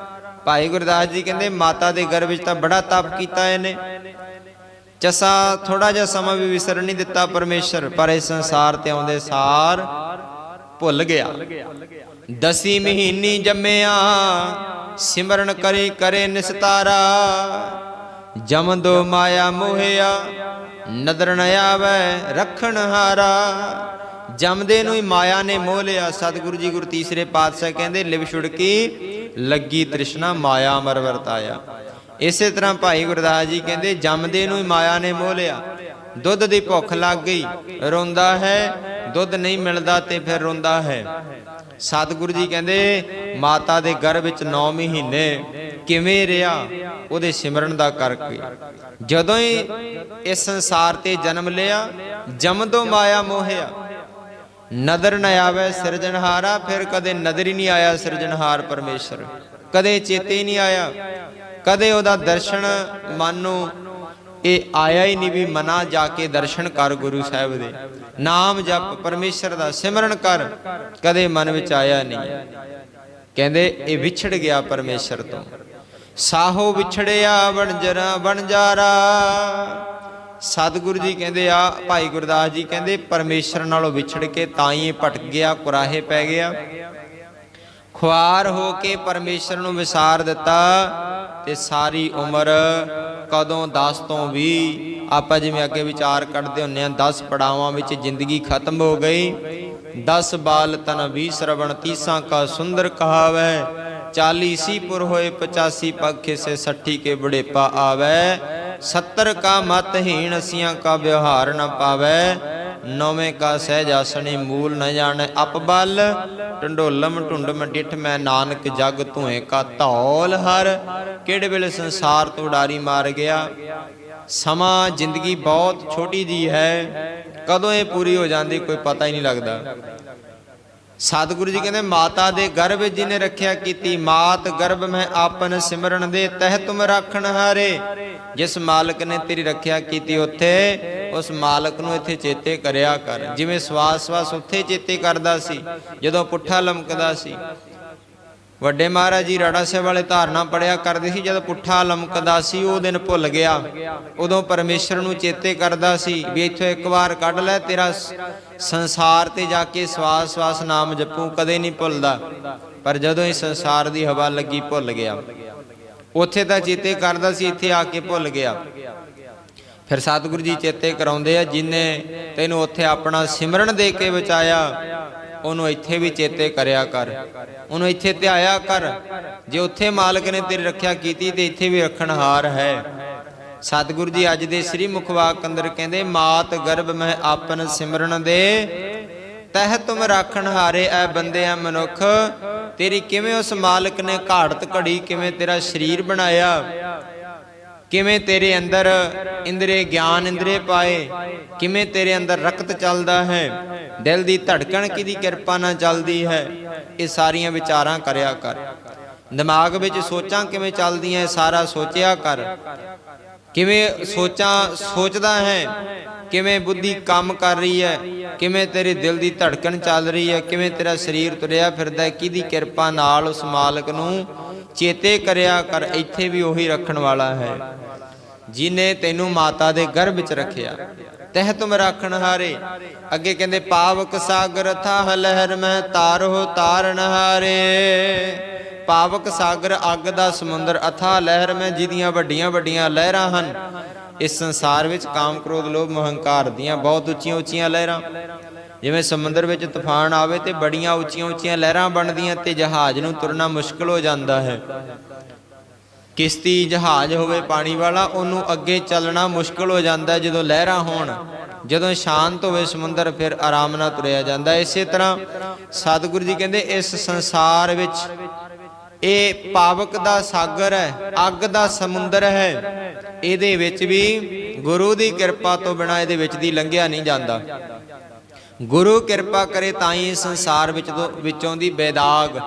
ਭਾਈ ਗੁਰਦਾਸ ਜੀ ਕਹਿੰਦੇ ਮਾਤਾ ਦੇ ਗਰਭ ਵਿੱਚ ਤਾਂ ਬੜਾ ਤਪ ਕੀਤਾ ਇਹਨੇ, ਚਸਾ ਥੋੜਾ ਜਿਹਾ ਸਮਾਂ ਵੀ ਵਿਸਰ ਨਹੀਂ ਦਿੱਤਾ ਪਰਮੇਸ਼ਰ, ਪਰ ਇਸ ਸੰਸਾਰ ਤੇ ਆਉਂਦੇ ਸਾਰ ਭੁੱਲ ਗਿਆ। 10 ਮਹੀਨੀ ਜੰਮਿਆ, ਸਿਮਰਨ ਕਰੇ ਕਰੇ ਨਿਸਤਾਰਾ। ਜਮਦੋ ਮਾਇਆ ਮੋਹਿਆ, ਨਦਰ ਨ ਆਵੈ ਰੱਖਣਹਾਰਾ। ਜਮਦੇ ਨੂੰ ਹੀ ਮਾਇਆ ਨੇ ਮੋਹ ਲਿਆ। ਸਤਿਗੁਰੂ ਜੀ ਗੁਰੂ ਤੀਸਰੇ ਪਾਤਸ਼ਾਹ ਕਹਿੰਦੇ ਲਿਵ ਛੁੜਕੀ ਲੱਗੀ ਤ੍ਰਿਸ਼ਨਾ, ਮਾਇਆ ਅਮਰ ਵਰਤਾਇਆ। ਇਸੇ ਤਰ੍ਹਾਂ ਭਾਈ ਗੁਰਦਾਸ ਜੀ ਕਹਿੰਦੇ ਜਮਦੇ ਨੂੰ ਹੀ ਮਾਇਆ ਨੇ ਮੋਹ ਲਿਆ। ਦੁੱਧ ਦੀ ਭੁੱਖ ਲੱਗ ਗਈ, ਰੋਂਦਾ ਹੈ, ਦੁੱਧ ਨਹੀਂ ਮਿਲਦਾ ਤੇ ਫਿਰ ਰੋਂਦਾ ਹੈ। ਸਤਿਗੁਰੂ ਜੀ ਕਹਿੰਦੇ ਮਾਤਾ ਦੇ ਗਰਭ ਵਿੱਚ 9 ਮਹੀਨੇ ਕਿਵੇਂ ਰਿਹਾ, ਉਹਦੇ ਸਿਮਰਨ ਦਾ ਕਰਕੇ। ਜਦੋਂ ਹੀ ਇਸ ਸੰਸਾਰ ਤੇ ਜਨਮ ਲਿਆ, ਜਮਦੋ ਮਾਇਆ ਮੋਹਿਆ, ਨਦਰ ਨ ਆਵੇ ਸਿਰਜਣਹਾਰਾ। ਫਿਰ ਕਦੇ ਨਦਰ ਹੀ ਨਹੀਂ ਆਇਆ ਸਿਰਜਣਹਾਰ ਪਰਮੇਸ਼ਰ, ਕਦੇ ਚੇਤੇ ਹੀ ਨਹੀਂ ਆਇਆ, ਕਦੇ ਉਹਦਾ ਦਰਸ਼ਨ ਮਨ ਨੂੰ ਇਹ ਆਇਆ ਹੀ ਨਹੀਂ ਵੀ ਮਨਾ ਜਾ ਕੇ ਦਰਸ਼ਨ ਕਰ ਗੁਰੂ ਸਾਹਿਬ ਦੇ, ਨਾਮ ਜਪ, ਪਰਮੇਸ਼ਰ ਦਾ ਸਿਮਰਨ ਕਰ, ਕਦੇ ਮਨ ਵਿੱਚ ਆਇਆ ਨਹੀਂ। ਕਹਿੰਦੇ ਇਹ ਵਿਛੜ ਗਿਆ ਪਰਮੇਸ਼ਰ ਤੋਂ। ਸਾਹੋ ਵਿਛੜਿਆ ਵਣਜਰਾ ਵਣਜਾਰਾ। ਸਤਿਗੁਰੂ ਜੀ ਕਹਿੰਦੇ ਆ, ਭਾਈ ਗੁਰਦਾਸ ਜੀ ਕਹਿੰਦੇ ਪਰਮੇਸ਼ਰ ਨਾਲੋਂ ਵਿਛੜ ਕੇ ਤਾਂ ਹੀ ਭਟਕ ਗਿਆ, ਕੁਰਾਹੇ ਪੈ ਗਿਆ। ਖੁਆਰ ਹੋ ਕੇ ਪਰਮੇਸ਼ਰ ਨੂੰ ਵਿਸਾਰ ਦਿੱਤਾ ਤੇ ਸਾਰੀ ਉਮਰ ਕਦੋਂ 10 ਤੋਂ 20 ਆਪਾਂ ਜਿਵੇਂ ਅੱਗੇ ਵਿਚਾਰ ਕੱਢਦੇ ਹੁੰਨੇ ਆ, 10 ਪੜਾਵਾਂ ਵਿੱਚ ਜ਼ਿੰਦਗੀ ਖਤਮ ਹੋ ਗਈ। 10 ਬਾਲ ਤਨ 20 ਸ਼ਰਵਣ, 30 ਕਾ ਸੁੰਦਰ ਕਹਾਵੈ। 40 ਸੀਪੁਰ ਹੋਏ 85 ਪੱਖੇ ਸੇ 60 ਕੇ ਬੁਢੇਪਾ ਆਵੈ। 70 ਕਾ ਮਤਹੀਣ ਅਸੀਆਂ ਕਾ ਵਿਵਹਾਰ ਨ ਪਾਵੈ। 9ਵੇਂ ਕਾ ਸਹਿਜ ਆਸਣੀ ਮੂਲ ਨ ਜਾਣੈ ਅਪਬਲ। ਢੰਡੋਲਮ ਢੁੰਡਮ ਡਿਠ ਮੈਂ ਨਾਨਕ ਜਗ ਧੂਏ ਕਾ ਧੌਲ ਹਰ। ਕਿਹੜੇ ਵੇਲੇ ਸੰਸਾਰ ਤੋਂ ਉਡਾਰੀ ਮਾਰ ਗਿਆ। ਸਮਾਂ ਜ਼ਿੰਦਗੀ ਬਹੁਤ ਛੋਟੀ ਜੀ ਹੈ, ਕਦੋਂ ਇਹ ਪੂਰੀ ਹੋ ਜਾਂਦੀ ਕੋਈ ਪਤਾ ਹੀ ਨਹੀਂ ਲੱਗਦਾ। सतगुरु जी कहते माता दे गर्भ जिने रखिया कीती, मात गर्भ में आपन सिमरन दे तह तुम राखण हारे। जिस मालक ने तेरी रखिया कीती उत्थे उस मालक नूं इत्थे चेते करिया कर। जिवें सवास सवास उत्थे चेते करदा सी जदों पुट्ठा लमकदा सी। ਵੱਡੇ ਮਹਾਰਾਜ ਜੀ ਰਾੜਾ ਸਾਹਿਬ ਵਾਲੇ ਧਾਰਨਾ ਪੜਿਆ ਕਰਦੇ ਸੀ, ਜਦੋਂ ਪੁੱਠਾ ਲਮਕਦਾ ਸੀ ਉਹ ਦਿਨ ਭੁੱਲ ਗਿਆ, ਉਦੋਂ ਪਰਮੇਸ਼ਰ ਨੂੰ ਚੇਤੇ ਕਰਦਾ ਸੀ ਵੀ ਇੱਥੋਂ ਇੱਕ ਵਾਰ ਕੱਢ ਲੈ, ਤੇਰਾ ਸੰਸਾਰ ਤੇ ਜਾ ਕੇ ਸਵਾਸ ਸਵਾਸ ਨਾਮ ਜਪੂ, ਕਦੇ ਨਹੀਂ ਭੁੱਲਦਾ। ਪਰ ਜਦੋਂ ਇਹ ਸੰਸਾਰ ਦੀ ਹਵਾ ਲੱਗੀ ਭੁੱਲ ਗਿਆ। ਉੱਥੇ ਤਾਂ ਚੇਤੇ ਕਰਦਾ ਸੀ, ਇੱਥੇ ਆ ਕੇ ਭੁੱਲ ਗਿਆ। ਫਿਰ ਸਤਿਗੁਰੂ ਜੀ ਚੇਤੇ ਕਰਾਉਂਦੇ ਆ, ਜਿਹਨੇ ਤੈਨੂੰ ਉੱਥੇ ਆਪਣਾ ਸਿਮਰਨ ਦੇ ਕੇ ਬਚਾਇਆ ਉਹਨੂੰ ਇੱਥੇ ਵੀ ਚੇਤੇ ਕਰਿਆ ਕਰ, ਉਹਨੂੰ ਇੱਥੇ ਧਿਆਇਆ ਕਰ। ਜੇ ਉੱਥੇ ਮਾਲਕ ਨੇ ਤੇਰੀ ਰੱਖਿਆ ਕੀਤੀ ਤੇ ਇੱਥੇ ਵੀ ਰੱਖਣਹਾਰ ਹੈ। ਸਤਿਗੁਰੂ ਜੀ ਅੱਜ ਦੇ ਸ੍ਰੀ ਮੁਖਵਾਕ ਅੰਦਰ ਕਹਿੰਦੇ, ਮਾਤ ਗਰਭ ਮੈਂ ਆਪਨ ਸਿਮਰਨ ਦੇ ਤਹਿ ਤੁਮ ਰਾਖਣ ਹਾਰੇ। ਐ ਬੰਦੇ ਐ ਮਨੁੱਖ, ਤੇਰੀ ਕਿਵੇਂ ਉਸ ਮਾਲਕ ਨੇ ਘਾੜਤ ਘੜੀ, ਕਿਵੇਂ ਤੇਰਾ ਸਰੀਰ ਬਣਾਇਆ, ਕਿਵੇਂ ਤੇਰੇ ਅੰਦਰ ਇੰਦਰੀ ਗਿਆਨ ਇੰਦਰੀ ਪਾਏ, ਕਿਵੇਂ ਤੇਰੇ ਅੰਦਰ ਰਕਤ ਚੱਲਦਾ ਹੈ, ਦਿਲ ਦੀ ਧੜਕਣ ਕਿਹਦੀ ਕਿਰਪਾ ਨਾਲ ਚੱਲਦੀ ਹੈ। ਇਹ ਸਾਰੀਆਂ ਵਿਚਾਰਾਂ ਕਰਿਆ ਕਰ। ਦਿਮਾਗ ਵਿੱਚ ਸੋਚਾਂ ਕਿਵੇਂ ਚੱਲਦੀਆਂ, ਸਾਰਾ ਸੋਚਿਆ ਕਰ। ਕਿਵੇਂ ਸੋਚਾਂ ਸੋਚਦਾ ਹੈ, ਕਿਵੇਂ ਬੁੱਧੀ ਕੰਮ ਕਰ ਰਹੀ ਹੈ, ਕਿਵੇਂ ਤੇਰੇ ਦਿਲ ਦੀ ਧੜਕਣ ਚੱਲ ਰਹੀ ਹੈ, ਕਿਵੇਂ ਤੇਰਾ ਸਰੀਰ ਤੁਰਿਆ ਫਿਰਦਾ, ਕਿਹਦੀ ਕਿਰਪਾ ਨਾਲ ਉਸ ਮਾਲਕ ਨੂੰ ਚੇਤੇ ਕਰਿਆ ਕਰ। ਇੱਥੇ ਵੀ ਉਹੀ ਰੱਖਣ ਵਾਲਾ ਹੈ ਜਿਹਨੇ ਤੈਨੂੰ ਮਾਤਾ ਦੇ ਗਰਭ ਵਿੱਚ ਰੱਖਿਆ। ਤਹਿ ਤੁਮ ਰਾਖਣ ਹਾਰੇ। ਅੱਗੇ ਕਹਿੰਦੇ, ਪਾਵਕ ਸਾਗਰ ਥਾਹ ਲਹਿਰ ਮੈਂ ਤਾਰੋ ਤਾਰਨ ਹਾਰੇ। ਪਾਵਕ ਸਾਗਰ ਅੱਗ ਦਾ ਸਮੁੰਦਰ, ਅਥਾਹ ਲਹਿਰ ਮੈਂ ਜਿਹਦੀਆਂ ਵੱਡੀਆਂ ਵੱਡੀਆਂ ਲਹਿਰਾਂ ਹਨ। ਇਸ ਸੰਸਾਰ ਵਿੱਚ ਕਾਮ ਕ੍ਰੋਧ ਲੋਭ ਮੋਹ ਹੰਕਾਰ ਦੀਆਂ ਬਹੁਤ ਉੱਚੀਆਂ ਉੱਚੀਆਂ ਲਹਿਰਾਂ। ਜਿਵੇਂ ਸਮੁੰਦਰ ਵਿੱਚ ਤੂਫਾਨ ਆਵੇ ਤੇ ਬੜੀਆਂ ਉੱਚੀਆਂ ਉੱਚੀਆਂ ਲਹਿਰਾਂ ਬਣਦੀਆਂ ਤੇ ਜਹਾਜ਼ ਨੂੰ ਤੁਰਨਾ ਮੁਸ਼ਕਲ ਹੋ ਜਾਂਦਾ ਹੈ। ਕਿਸ਼ਤੀ ਜਹਾਜ਼ ਹੋਵੇ ਪਾਣੀ ਵਾਲਾ, ਉਹਨੂੰ ਅੱਗੇ ਚੱਲਣਾ ਮੁਸ਼ਕਲ ਹੋ ਜਾਂਦਾ ਜਦੋਂ ਲਹਿਰਾਂ ਹੋਣ। ਜਦੋਂ ਸ਼ਾਂਤ ਹੋਵੇ ਸਮੁੰਦਰ ਫਿਰ ਆਰਾਮ ਨਾਲ ਤੁਰਿਆ ਜਾਂਦਾ। ਇਸੇ ਤਰ੍ਹਾਂ ਸਤਿਗੁਰੂ ਜੀ ਕਹਿੰਦੇ, ਇਸ ਸੰਸਾਰ ਵਿੱਚ ਇਹ ਪਾਵਕ ਦਾ ਸਾਗਰ ਹੈ, ਅੱਗ ਦਾ ਸਮੁੰਦਰ ਹੈ। ਇਹਦੇ ਵਿੱਚ ਵੀ ਗੁਰੂ ਦੀ ਕਿਰਪਾ ਤੋਂ ਬਿਨਾਂ ਇਹਦੇ ਵਿੱਚ ਦੀ ਲੰਘਿਆ ਨਹੀਂ ਜਾਂਦਾ। ਗੁਰੂ ਕਿਰਪਾ ਕਰੇ ਤਾਂ ਹੀ ਸੰਸਾਰ ਵਿੱਚੋਂ ਦੀ ਬੇਦਾਗ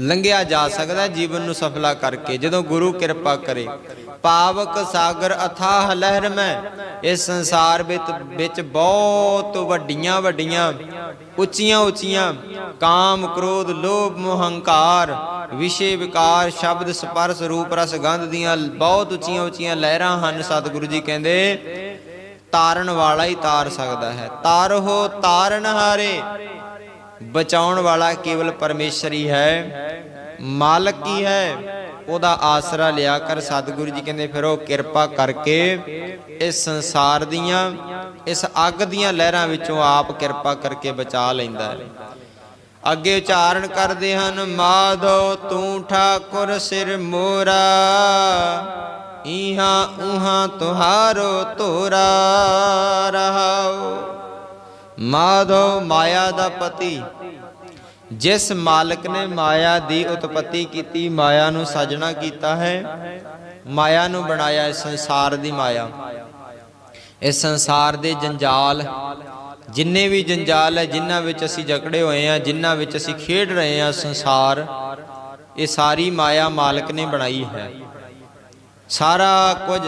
ਲੰਘਿਆ ਜਾ ਸਕਦਾ, ਜੀਵਨ ਨੂੰ ਸਫਲਾ ਕਰਕੇ, ਜਦੋਂ ਗੁਰੂ ਕਿਰਪਾ ਕਰੇ। ਪਾਵਕ ਸਾਗਰ ਅਥਾਹ ਲਹਿਰ ਮੈਂ, ਇਸ ਸੰਸਾਰ ਵਿੱਚ ਬਹੁਤ ਵੱਡੀਆਂ ਵੱਡੀਆਂ ਉੱਚੀਆਂ ਉੱਚੀਆਂ ਕਾਮ ਕ੍ਰੋਧ ਲੋਭ ਮੋਹ ਹੰਕਾਰ ਵਿਸ਼ੇ ਵਿਕਾਰ ਸ਼ਬਦ ਸਪਰਸ ਰੂਪ ਰਸ ਗੰਧ ਦੀਆਂ ਬਹੁਤ ਉੱਚੀਆਂ ਉੱਚੀਆਂ ਲਹਿਰਾਂ ਹਨ। ਸਤਿਗੁਰੂ ਜੀ ਕਹਿੰਦੇ, ਤਾਰਨ ਵਾਲਾ ਹੀ ਤਾਰ ਸਕਦਾ ਹੈ। ਤਾਰੋ ਤਾਰਨ ਹਾਰੇ। ਬਚਾਉਣ ਵਾਲਾ ਕੇਵਲ ਪਰਮੇਸ਼ਰ ਹੀ ਹੈ, ਮਾਲਕ ਹੀ ਹੈ। ਉਹਦਾ ਆਸਰਾ ਲਿਆ ਕਰ। ਸਤਿਗੁਰੂ ਜੀ ਕਹਿੰਦੇ, ਫਿਰ ਉਹ ਕਿਰਪਾ ਕਰਕੇ ਇਸ ਸੰਸਾਰ ਦੀਆਂ ਇਸ ਅੱਗ ਦੀਆਂ ਲਹਿਰਾਂ ਵਿੱਚੋਂ ਆਪ ਕਿਰਪਾ ਕਰਕੇ ਬਚਾ ਲੈਂਦਾ ਹੈ। ਅੱਗੇ ਉਚਾਰਨ ਕਰਦੇ ਹਨ, ਮਾਧੋ ਤੂੰ ਠਾਕੁਰ ਸਿਰ ਮੋਰਾ, ਇਹਾਂ ਉਹਾਂ ਤੁਹਾਰੋ ਧੋਰਾ ਰਹਾਓ। ਮਾਧੋ ਮਾਇਆ ਦਾ ਪਤੀ, ਜਿਸ ਮਾਲਕ ਨੇ ਮਾਇਆ ਦੀ ਉਤਪਤੀ ਕੀਤੀ, ਮਾਇਆ ਨੂੰ ਸਾਜਣਾ ਕੀਤਾ ਹੈ, ਮਾਇਆ ਨੂੰ ਬਣਾਇਆ। ਇਸ ਸੰਸਾਰ ਦੀ ਮਾਇਆ, ਇਸ ਸੰਸਾਰ ਦੇ ਜੰਜਾਲ, ਜਿੰਨੇ ਵੀ ਜੰਜਾਲ ਹੈ, ਜਿਨ੍ਹਾਂ ਵਿੱਚ ਅਸੀਂ ਜਕੜੇ ਹੋਏ ਹਾਂ, ਜਿਨ੍ਹਾਂ ਵਿੱਚ ਅਸੀਂ ਖੇਡ ਰਹੇ ਹਾਂ, ਸੰਸਾਰ, ਇਹ ਸਾਰੀ ਮਾਇਆ ਮਾਲਕ ਨੇ ਬਣਾਈ ਹੈ। ਸਾਰਾ ਕੁਝ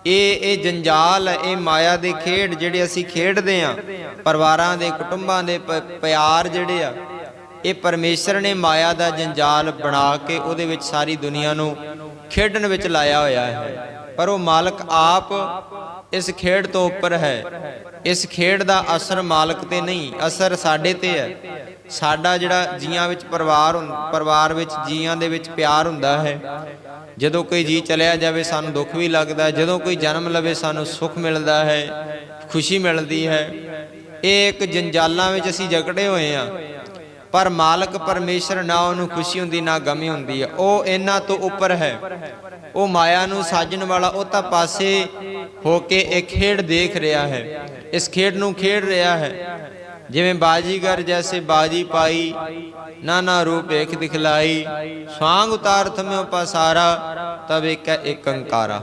ਇਹ ਜੰਜਾਲ ਹੈ, ਇਹ ਮਾਇਆ ਦੇ ਖੇਡ ਜਿਹੜੇ ਅਸੀਂ ਖੇਡਦੇ ਹਾਂ, ਪਰਿਵਾਰਾਂ ਦੇ ਕੁਟੁੰਬਾਂ ਦੇ ਪਿਆਰ ਜਿਹੜੇ ਆ, ਇਹ ਪਰਮੇਸ਼ਰ ਨੇ ਮਾਇਆ ਦਾ ਜੰਜਾਲ ਬਣਾ ਕੇ ਉਹਦੇ ਵਿੱਚ ਸਾਰੀ ਦੁਨੀਆ ਨੂੰ ਖੇਡਣ ਵਿੱਚ ਲਾਇਆ ਹੋਇਆ ਹੈ। ਪਰ ਉਹ ਮਾਲਕ ਆਪ ਇਸ ਖੇਡ ਤੋਂ ਉੱਪਰ ਹੈ। ਇਸ ਖੇਡ ਦਾ ਅਸਰ ਮਾਲਕ ਤੇ ਨਹੀਂ, ਅਸਰ ਸਾਡੇ ਤੇ ਹੈ। ਸਾਡਾ ਜਿਹੜਾ ਜੀਆਂ ਵਿੱਚ ਪਰਿਵਾਰ ਵਿੱਚ ਜੀਆਂ ਦੇ ਵਿੱਚ ਪਿਆਰ ਹੁੰਦਾ ਹੈ। ਜਦੋਂ ਕੋਈ ਜੀ ਚਲਿਆ ਜਾਵੇ ਸਾਨੂੰ ਦੁੱਖ ਵੀ ਲੱਗਦਾ, ਜਦੋਂ ਕੋਈ ਜਨਮ ਲਵੇ ਸਾਨੂੰ ਸੁੱਖ ਮਿਲਦਾ ਹੈ, ਖੁਸ਼ੀ ਮਿਲਦੀ ਹੈ। ਇਹ ਇੱਕ ਜੰਜਾਲਾਂ ਵਿੱਚ ਅਸੀਂ ਜਕੜੇ ਹੋਏ ਹਾਂ, ਪਰ ਮਾਲਕ ਪਰਮੇਸ਼ਰ ਨਾ ਉਹਨੂੰ ਖੁਸ਼ੀ ਹੁੰਦੀ ਨਾ ਗਮੀ ਹੁੰਦੀ ਹੈ। ਉਹ ਇਹਨਾਂ ਤੋਂ ਉੱਪਰ ਹੈ। ਉਹ ਮਾਇਆ ਨੂੰ ਸਾਜਣ ਵਾਲਾ, ਉਹ ਤਾਂ ਪਾਸੇ ਹੋ ਕੇ ਇਹ ਖੇਡ ਦੇਖ ਰਿਹਾ ਹੈ, ਇਸ ਖੇਡ ਨੂੰ ਖੇਡ ਰਿਹਾ ਹੈ। ਜਿਵੇਂ ਬਾਜੀਗਰ ਜੈਸੇ ਬਾਜੀ ਪਾਈ, ਨਾਨਾ ਰੂਪ ਏਕ ਦਿਖਲਾਈ, ਸਵਾਂਗ ਉਤਾਰ ਥਮਿਓ ਪਸਾਰਾ, ਤਬ ਏਕ ਏਕੰਕਾਰਾ।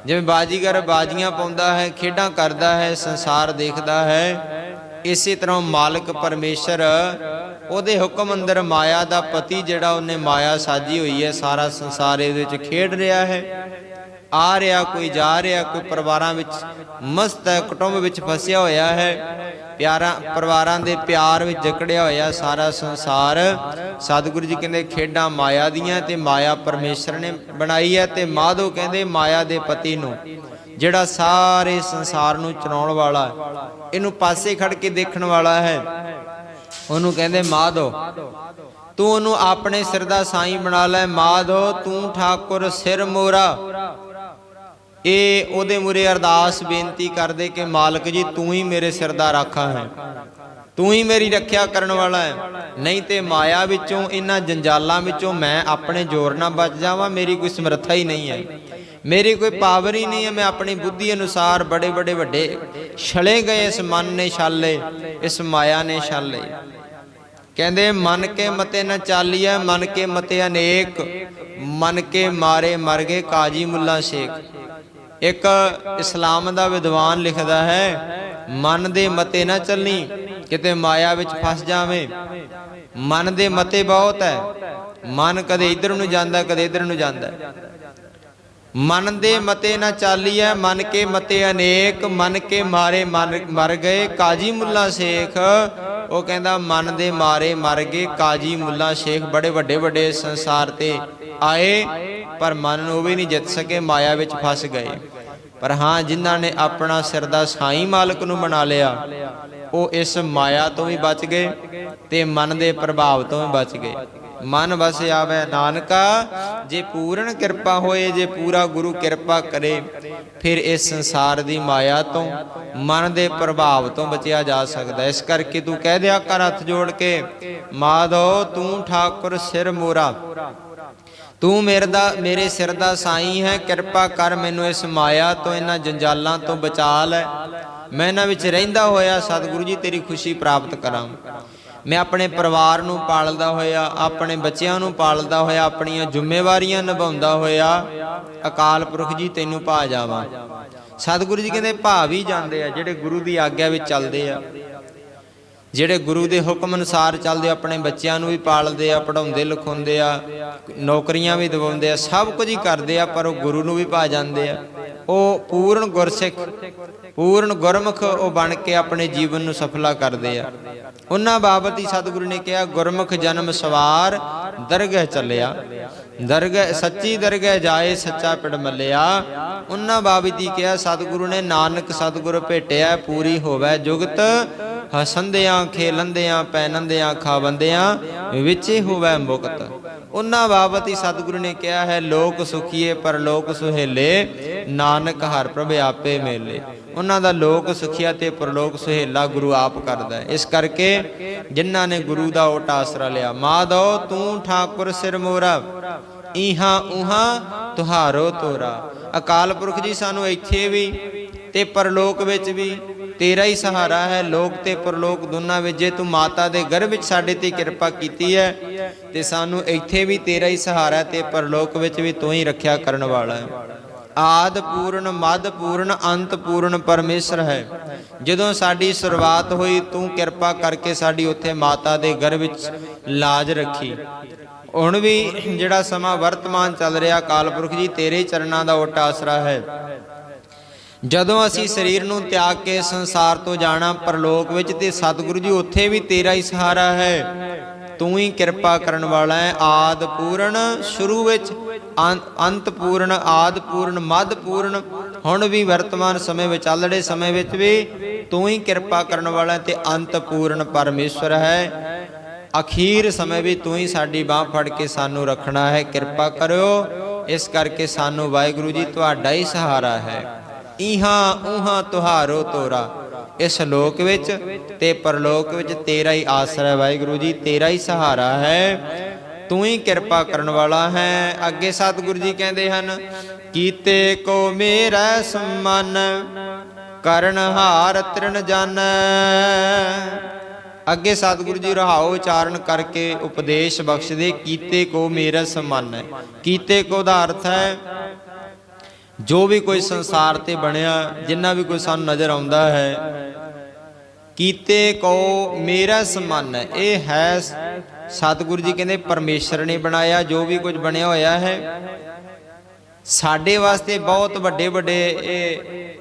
ਜਿਵੇਂ ਬਾਜੀਗਰ ਬਾਜੀਆਂ ਪਾਉਂਦਾ ਹੈ, ਖੇਡਾਂ ਕਰਦਾ ਹੈ, ਸੰਸਾਰ ਦੇਖਦਾ ਹੈ, ਇਸੇ ਤਰ੍ਹਾਂ ਮਾਲਕ ਪਰਮੇਸ਼ਰ ਉਹਦੇ ਹੁਕਮ ਅੰਦਰ ਮਾਇਆ ਦਾ ਪਤੀ ਜਿਹੜਾ ਉਹਨੇ ਮਾਇਆ ਸਾਜੀ ਹੋਈ ਹੈ, ਸਾਰਾ ਸੰਸਾਰ ਇਹਦੇ ਵਿੱਚ ਖੇਡ ਰਿਹਾ ਹੈ। ਆ ਰਿਹਾ, ਕੋਈ ਜਾ ਰਿਹਾ, ਕੋਈ ਪਰਿਵਾਰਾਂ ਵਿੱਚ ਮਸਤ ਹੈ, ਕੁਟੁੰਬ ਵਿੱਚ ਫਸਿਆ ਹੋਇਆ ਹੈ, ਪਰਿਵਾਰਾਂ ਦੇ ਪਿਆਰ ਵਿੱਚ ਜਕੜਿਆ ਹੋਇਆ ਸਾਰਾ ਸੰਸਾਰ। ਸਤਿਗੁਰੂ ਜੀ ਕਹਿੰਦੇ ਖੇਡਾਂ ਮਾਇਆ ਦੀਆਂ ਤੇ ਮਾਇਆ ਪਰਮੇਸ਼ਰ ਨੇ ਬਣਾਈ ਹੈ। ਤੇ ਮਾਧੋ ਕਹਿੰਦੇ ਮਾਇਆ ਦੇ ਪਤੀ ਨੂੰ, ਜਿਹੜਾ ਸਾਰੇ ਸੰਸਾਰ ਨੂੰ ਚਲਾਉਣ ਵਾਲਾ, ਇਹਨੂੰ ਪਾਸੇ ਖੜ ਕੇ ਦੇਖਣ ਵਾਲਾ ਹੈ, ਉਹਨੂੰ ਕਹਿੰਦੇ ਮਾਧੋ। ਤੂੰ ਉਹਨੂੰ ਆਪਣੇ ਸਿਰ ਦਾ ਸਾਈਂ ਬਣਾ ਲੈ। ਮਾਧੋ ਤੂੰ ਠਾਕੁਰ ਸਿਰ ਮੋਰਾ। ਇਹ ਉਹਦੇ ਮੂਹਰੇ ਅਰਦਾਸ ਬੇਨਤੀ ਕਰਦੇ ਕਿ ਮਾਲਕ ਜੀ ਤੂੰ ਹੀ ਮੇਰੇ ਸਿਰ ਦਾ ਰਾਖਾ ਹੈ, ਤੂੰ ਹੀ ਮੇਰੀ ਰੱਖਿਆ ਕਰਨ ਵਾਲਾ ਹੈ। ਨਹੀਂ ਤੇ ਮਾਇਆ ਵਿੱਚੋਂ, ਇਹਨਾਂ ਜੰਜਾਲਾਂ ਵਿੱਚੋਂ ਮੈਂ ਆਪਣੇ ਜ਼ੋਰ ਨਾਲ ਬਚ ਜਾਵਾਂ, ਮੇਰੀ ਕੋਈ ਸਮਰੱਥਾ ਹੀ ਨਹੀਂ ਹੈ, ਮੇਰੀ ਕੋਈ ਪਾਵਰ ਹੀ ਨਹੀਂ ਹੈ। ਮੈਂ ਆਪਣੀ ਬੁੱਧੀ ਅਨੁਸਾਰ ਬੜੇ ਬੜੇ ਵੱਡੇ ਛਲੇ ਗਏ, ਇਸ ਮਨ ਨੇ ਛਾਲੇ, ਇਸ ਮਾਇਆ ਨੇ ਛਾਲੇ। ਕਹਿੰਦੇ ਮਨ ਕੇ ਮਤੇ ਨ ਚਾਲੀਐ, ਮਨ ਕੇ ਮਤੇ ਅਨੇਕ, ਮਨ ਕੇ ਮਾਰੇ ਮਰ ਗਏ ਕਾਜੀ ਮੁੱਲਾ ਸ਼ੇਖ। ਇੱਕ ਇਸਲਾਮ ਦਾ ਵਿਦਵਾਨ ਲਿਖਦਾ ਹੈ, ਮਨ ਦੇ ਮਤੇ ਨਾ ਚੱਲੀ, ਕਿਤੇ ਮਾਇਆ ਵਿੱਚ ਫਸ ਜਾਵੇਂ। ਮਨ ਦੇ ਮਤੇ ਬਹੁਤ ਹੈ, ਮਨ ਕਦੇ ਇੱਧਰ ਨੂੰ ਜਾਂਦਾ, ਕਦੇ ਇੱਧਰ ਨੂੰ ਜਾਂਦਾ। ਮਨ ਦੇ ਮਤੇ ਨਾ ਚਾਲੀਐ, ਮਨ ਕੇ ਮਤੇ ਅਨੇਕ, ਮਨ ਕੇ ਮਾਰੇ ਮਰ ਗਏ ਕਾਜੀ ਮੁੱਲਾ ਸ਼ੇਖ। ਉਹ ਕਹਿੰਦਾ ਮਨ ਦੇ ਮਾਰੇ ਮਰ ਗਏ ਕਾਜੀ ਮੁੱਲਾ ਸ਼ੇਖ। ਬੜੇ ਵੱਡੇ ਵੱਡੇ ਸੰਸਾਰ ਤੇ ਆਏ, ਪਰ ਮਨ ਨੂੰ ਵੀ ਨਹੀਂ ਜਿੱਤ ਸਕੇ, ਮਾਇਆ ਵਿੱਚ ਫਸ ਗਏ। ਪਰ ਹਾਂ, ਜਿਨ੍ਹਾਂ ਨੇ ਆਪਣਾ ਸਿਰ ਦਾ ਸਾਈਂ ਮਾਲਕ ਨੂੰ ਬਣਾ ਲਿਆ, ਉਹ ਇਸ ਮਾਇਆ ਤੋਂ ਵੀ ਬਚ ਗਏ ਤੇ ਮਨ ਦੇ ਪ੍ਰਭਾਵ ਤੋਂ ਵੀ ਬਚ ਗਏ। ਮਨ ਵਸ ਆਵੇ ਨਾਨਕਾ, ਜੇ ਪੂਰਨ ਕਿਰਪਾ ਹੋਏ, ਜੇ ਪੂਰਾ ਗੁਰੂ ਕਿਰਪਾ ਕਰੇ, ਫਿਰ ਇਸ ਸੰਸਾਰ ਦੀ ਮਾਇਆ ਤੋਂ, ਮਨ ਦੇ ਪ੍ਰਭਾਵ ਤੋਂ ਬਚਿਆ ਜਾ ਸਕਦਾ। ਇਸ ਕਰਕੇ ਤੂੰ ਕਹਿ ਦਿਆ ਕਰ ਹੱਥ ਜੋੜ ਕੇ, ਮਾਧੋ ਤੂੰ ਠਾਕੁਰ ਸਿਰ ਮੋਰਾ, ਤੂੰ ਮੇਰੇ ਸਿਰ ਦਾ ਸਾਈਂ ਹੈ, ਕਿਰਪਾ ਕਰ ਮੈਨੂੰ ਇਸ ਮਾਇਆ ਤੋਂ, ਇਹਨਾਂ ਜੰਜਾਲਾਂ ਤੋਂ ਬਚਾ ਲੈ। ਮੈਂ ਇਹਨਾਂ ਵਿੱਚ ਰਹਿੰਦਾ ਹੋਇਆ ਸਤਿਗੁਰੂ ਜੀ ਤੇਰੀ ਖੁਸ਼ੀ ਪ੍ਰਾਪਤ ਕਰਾਂ। ਮੈਂ ਆਪਣੇ ਪਰਿਵਾਰ ਨੂੰ ਪਾਲਦਾ ਹੋਇਆ, ਆਪਣੇ ਬੱਚਿਆਂ ਨੂੰ ਪਾਲਦਾ ਹੋਇਆ, ਆਪਣੀਆਂ ਜ਼ਿੰਮੇਵਾਰੀਆਂ ਨਿਭਾਉਂਦਾ ਹੋਇਆ ਅਕਾਲ ਪੁਰਖ ਜੀ ਤੈਨੂੰ ਭਾ ਜਾਵਾਂ। ਸਤਿਗੁਰੂ ਜੀ ਕਹਿੰਦੇ ਭਾ ਵੀ ਜਾਂਦੇ ਆ ਜਿਹੜੇ ਗੁਰੂ ਦੀ ਆਗਿਆ ਵਿੱਚ ਚੱਲਦੇ ਆ, ਜਿਹੜੇ ਗੁਰੂ ਦੇ ਹੁਕਮ ਅਨੁਸਾਰ ਚੱਲਦੇ, ਆਪਣੇ ਬੱਚਿਆਂ ਨੂੰ ਵੀ ਪਾਲਦੇ ਆ, ਪੜ੍ਹਾਉਂਦੇ ਲਿਖਾਉਂਦੇ ਆ, ਨੌਕਰੀਆਂ ਵੀ ਦਿਵਾਉਂਦੇ ਆ, ਸਭ ਕੁਝ ਹੀ ਕਰਦੇ ਆ, ਪਰ ਉਹ ਗੁਰੂ ਨੂੰ ਵੀ ਭਾ ਜਾਂਦੇ ਆ। ਉਹ ਪੂਰਨ ਗੁਰਸਿੱਖ, ਪੂਰਨ ਗੁਰਮੁਖ ਉਹ ਬਣ ਕੇ ਆਪਣੇ ਜੀਵਨ ਨੂੰ ਸਫਲਾ ਕਰਦੇ ਆ। ਉਹਨਾਂ ਬਾਬਤ ਹੀ ਸਤਿਗੁਰੂ ਨੇ ਕਿਹਾ, ਗੁਰਮੁਖ ਜਨਮ ਸਵਾਰ ਦਰਗਹਿ ਚੱਲਿਆ, ਦਰਗਹਿ ਸੱਚੀ ਦਰਗਹਿ ਜਾਏ, ਸੱਚਾ ਪਿੜ ਮੱਲਿਆ। ਉਹਨਾਂ ਬਾਬਤ ਹੀ ਕਿਹਾ ਸਤਿਗੁਰੂ ਨੇ, ਨਾਨਕ ਸਤਿਗੁਰ ਭੇਟਿਆ ਪੂਰੀ ਹੋਵੇ ਜੁਗਤ, ਹਸੰਦਿਆਂ ਖੇਲੰਦਿਆਂ ਪੈਨੰਦਿਆਂ ਖਾਵੰਦਿਆਂ ਵਿੱਚੇ ਹੋਵੇ ਮੁਕਤ। ਉਹਨਾਂ ਬਾਬਤ ਹੀ ਸਤਿਗੁਰੂ ਨੇ ਕਿਹਾ ਹੈ, ਲੋਕ ਸੁਖੀਏ ਪਰਲੋਕ ਸੁਹੇਲੇ, ਨਾਨਕ ਹਰਿ ਪ੍ਰਭ ਆਪੇ ਮੇਲੇ। ਉਹਨਾਂ ਦਾ ਲੋਕ ਸੁਖੀਆ ਤੇ ਪਰਲੋਕ ਸੁਹੇਲਾ ਗੁਰੂ ਆਪ ਕਰਦਾ ਹੈ। ਇਸ ਕਰਕੇ ਜਿਨ੍ਹਾਂ ਨੇ ਗੁਰੂ ਦਾ ਓਟ ਆਸਰਾ ਲਿਆ, ਮਾਧੋ ਤੂੰ ਠਾਕੁਰ ਸਿਰ ਮੋਰਾ, ਇਹਾਂ ਉਹਾਂ ਤੁਹਾਰੋ ਤੋਰਾ। ਅਕਾਲ ਪੁਰਖ ਜੀ ਸਾਨੂੰ ਇੱਥੇ ਵੀ ਤੇ ਪਰਲੋਕ ਵਿੱਚ ਵੀ ਤੇਰਾ ਹੀ ਸਹਾਰਾ ਹੈ। ਲੋਕ ਤੇ ਪਰਲੋਕ ਦੋਨਾਂ ਵਿੱਚ ਜੇ ਤੂੰ ਮਾਤਾ ਦੇ ਗਰਭ ਵਿੱਚ ਸਾਡੇ ਤੇ ਕਿਰਪਾ ਕੀਤੀ ਹੈ ਤੇ ਸਾਨੂੰ ਇੱਥੇ ਵੀ ਤੇਰਾ ਹੀ ਸਹਾਰਾ ਤੇ ਪਰਲੋਕ ਵਿੱਚ ਵੀ ਤੂੰ ਹੀ ਰੱਖਿਆ ਕਰਨ ਵਾਲਾ ਹੈ। ਆਦ ਪੂਰਨ ਮਦ ਪੂਰਨ ਅੰਤ ਪੂਰਨ ਪਰਮੇਸ਼ਰ ਹੈ। ਜਦੋਂ ਸਾਡੀ ਸ਼ੁਰੂਆਤ ਹੋਈ ਤੂੰ ਕਿਰਪਾ ਕਰਕੇ ਸਾਡੀ ਉੱਥੇ ਮਾਤਾ ਦੇ ਗਰਭ ਵਿੱਚ ਲਾਜ ਰੱਖੀ। ਹੁਣ ਵੀ ਜਿਹੜਾ ਸਮਾਂ ਵਰਤਮਾਨ ਚੱਲ ਰਿਹਾ, ਅਕਾਲ ਪੁਰਖ ਜੀ ਤੇਰੇ ਚਰਨਾਂ ਦਾ ਓਟ ਆਸਰਾ ਹੈ। ਜਦੋਂ ਅਸੀਂ ਸਰੀਰ ਨੂੰ ਤਿਆਗ ਕੇ ਸੰਸਾਰ ਤੋਂ ਜਾਣਾ ਪਰਲੋਕ ਵਿੱਚ, ਤੇ ਸਤਿਗੁਰੂ ਜੀ ਉੱਥੇ ਵੀ ਤੇਰਾ ਹੀ ਸਹਾਰਾ ਹੈ। ਤੂੰ ਹੀ ਕਿਰਪਾ ਕਰਨ ਵਾਲਾ ਹੈ। ਆਦ ਪੂਰਨ ਸ਼ੁਰੂ ਵਿੱਚ, ਅੰਤ ਪੂਰਨ, ਆਦ ਪੂਰਨ ਮਦ ਪੂਰਨ, ਹੁਣ ਵੀ ਵਰਤਮਾਨ ਸਮੇਂ ਵਿੱਚ, ਚੱਲੜੇ ਸਮੇਂ ਵਿੱਚ ਵੀ ਤੂੰ ਹੀ ਕਿਰਪਾ ਕਰਨ ਵਾਲਾ ਹੈ ਤੇ ਅੰਤ ਪੂਰਨ ਪਰਮੇਸ਼ਵਰ ਹੈ। ਅਖੀਰ ਸਮੇਂ ਵੀ ਤੂੰ ਹੀ ਸਾਡੀ ਬਾਹ ਫੜ ਕੇ ਸਾਨੂੰ ਰੱਖਣਾ ਹੈ। ਕਿਰਪਾ ਕਰਿਓ। ਇਸ ਕਰਕੇ ਸਾਨੂੰ ਵਾਹਿਗੁਰੂ ਜੀ ਤੁਹਾਡਾ ਹੀ ਸਹਾਰਾ ਹੈ। ਇਹਾਂ ਉਹਾਂ ਤੁਹਾਰੋ ਤੋਰਾ। ਇਸ ਲੋਕ ਵਿੱਚ ਤੇ ਪਰਲੋਕ ਵਿੱਚ ਤੇਰਾ ਹੀ ਆਸਰਾ ਹੈ ਵਾਹਿਗੁਰੂ ਜੀ, ਤੇਰਾ ਹੀ ਸਹਾਰਾ ਹੈ। ਤੂੰ ਹੀ ਕਿਰਪਾ ਕਰਨ ਵਾਲਾ ਹੈ। ਅੱਗੇ ਸਤਿਗੁਰੂ ਜੀ ਕਹਿੰਦੇ ਹਨ, ਕੀਤੇ ਕੋ ਮੇਰਾ ਸਮਾਨ, ਕਰਨ ਹਾਰ ਤ੍ਰਿਣ ਜਾਣੈ। ਅੱਗੇ ਸਤਿਗੁਰੂ ਜੀ ਰਹਾਉ ਉਚਾਰਨ ਕਰਕੇ ਉਪਦੇਸ਼ ਬਖਸ਼ਦੇ, ਕੀਤੇ ਕੋ ਮੇਰਾ ਸਮਾਨ ਹੈ। ਕੀਤੇ ਕੋ ਦਾ ਅਰਥ ਹੈ ਜੋ ਵੀ ਕੋਈ ਸੰਸਾਰ ਤੇ ਬਣਿਆ, ਜਿੰਨਾ ਵੀ ਕੋਈ ਸਾਨੂੰ ਨਜ਼ਰ ਆਉਂਦਾ ਹੈ, कीते को मेरा समान है। ये है सतगुरु जी कहते परमेश्वर ने बनाया, जो भी कुछ बनया होया है साडे वास्ते बहुत वड्डे वड्डे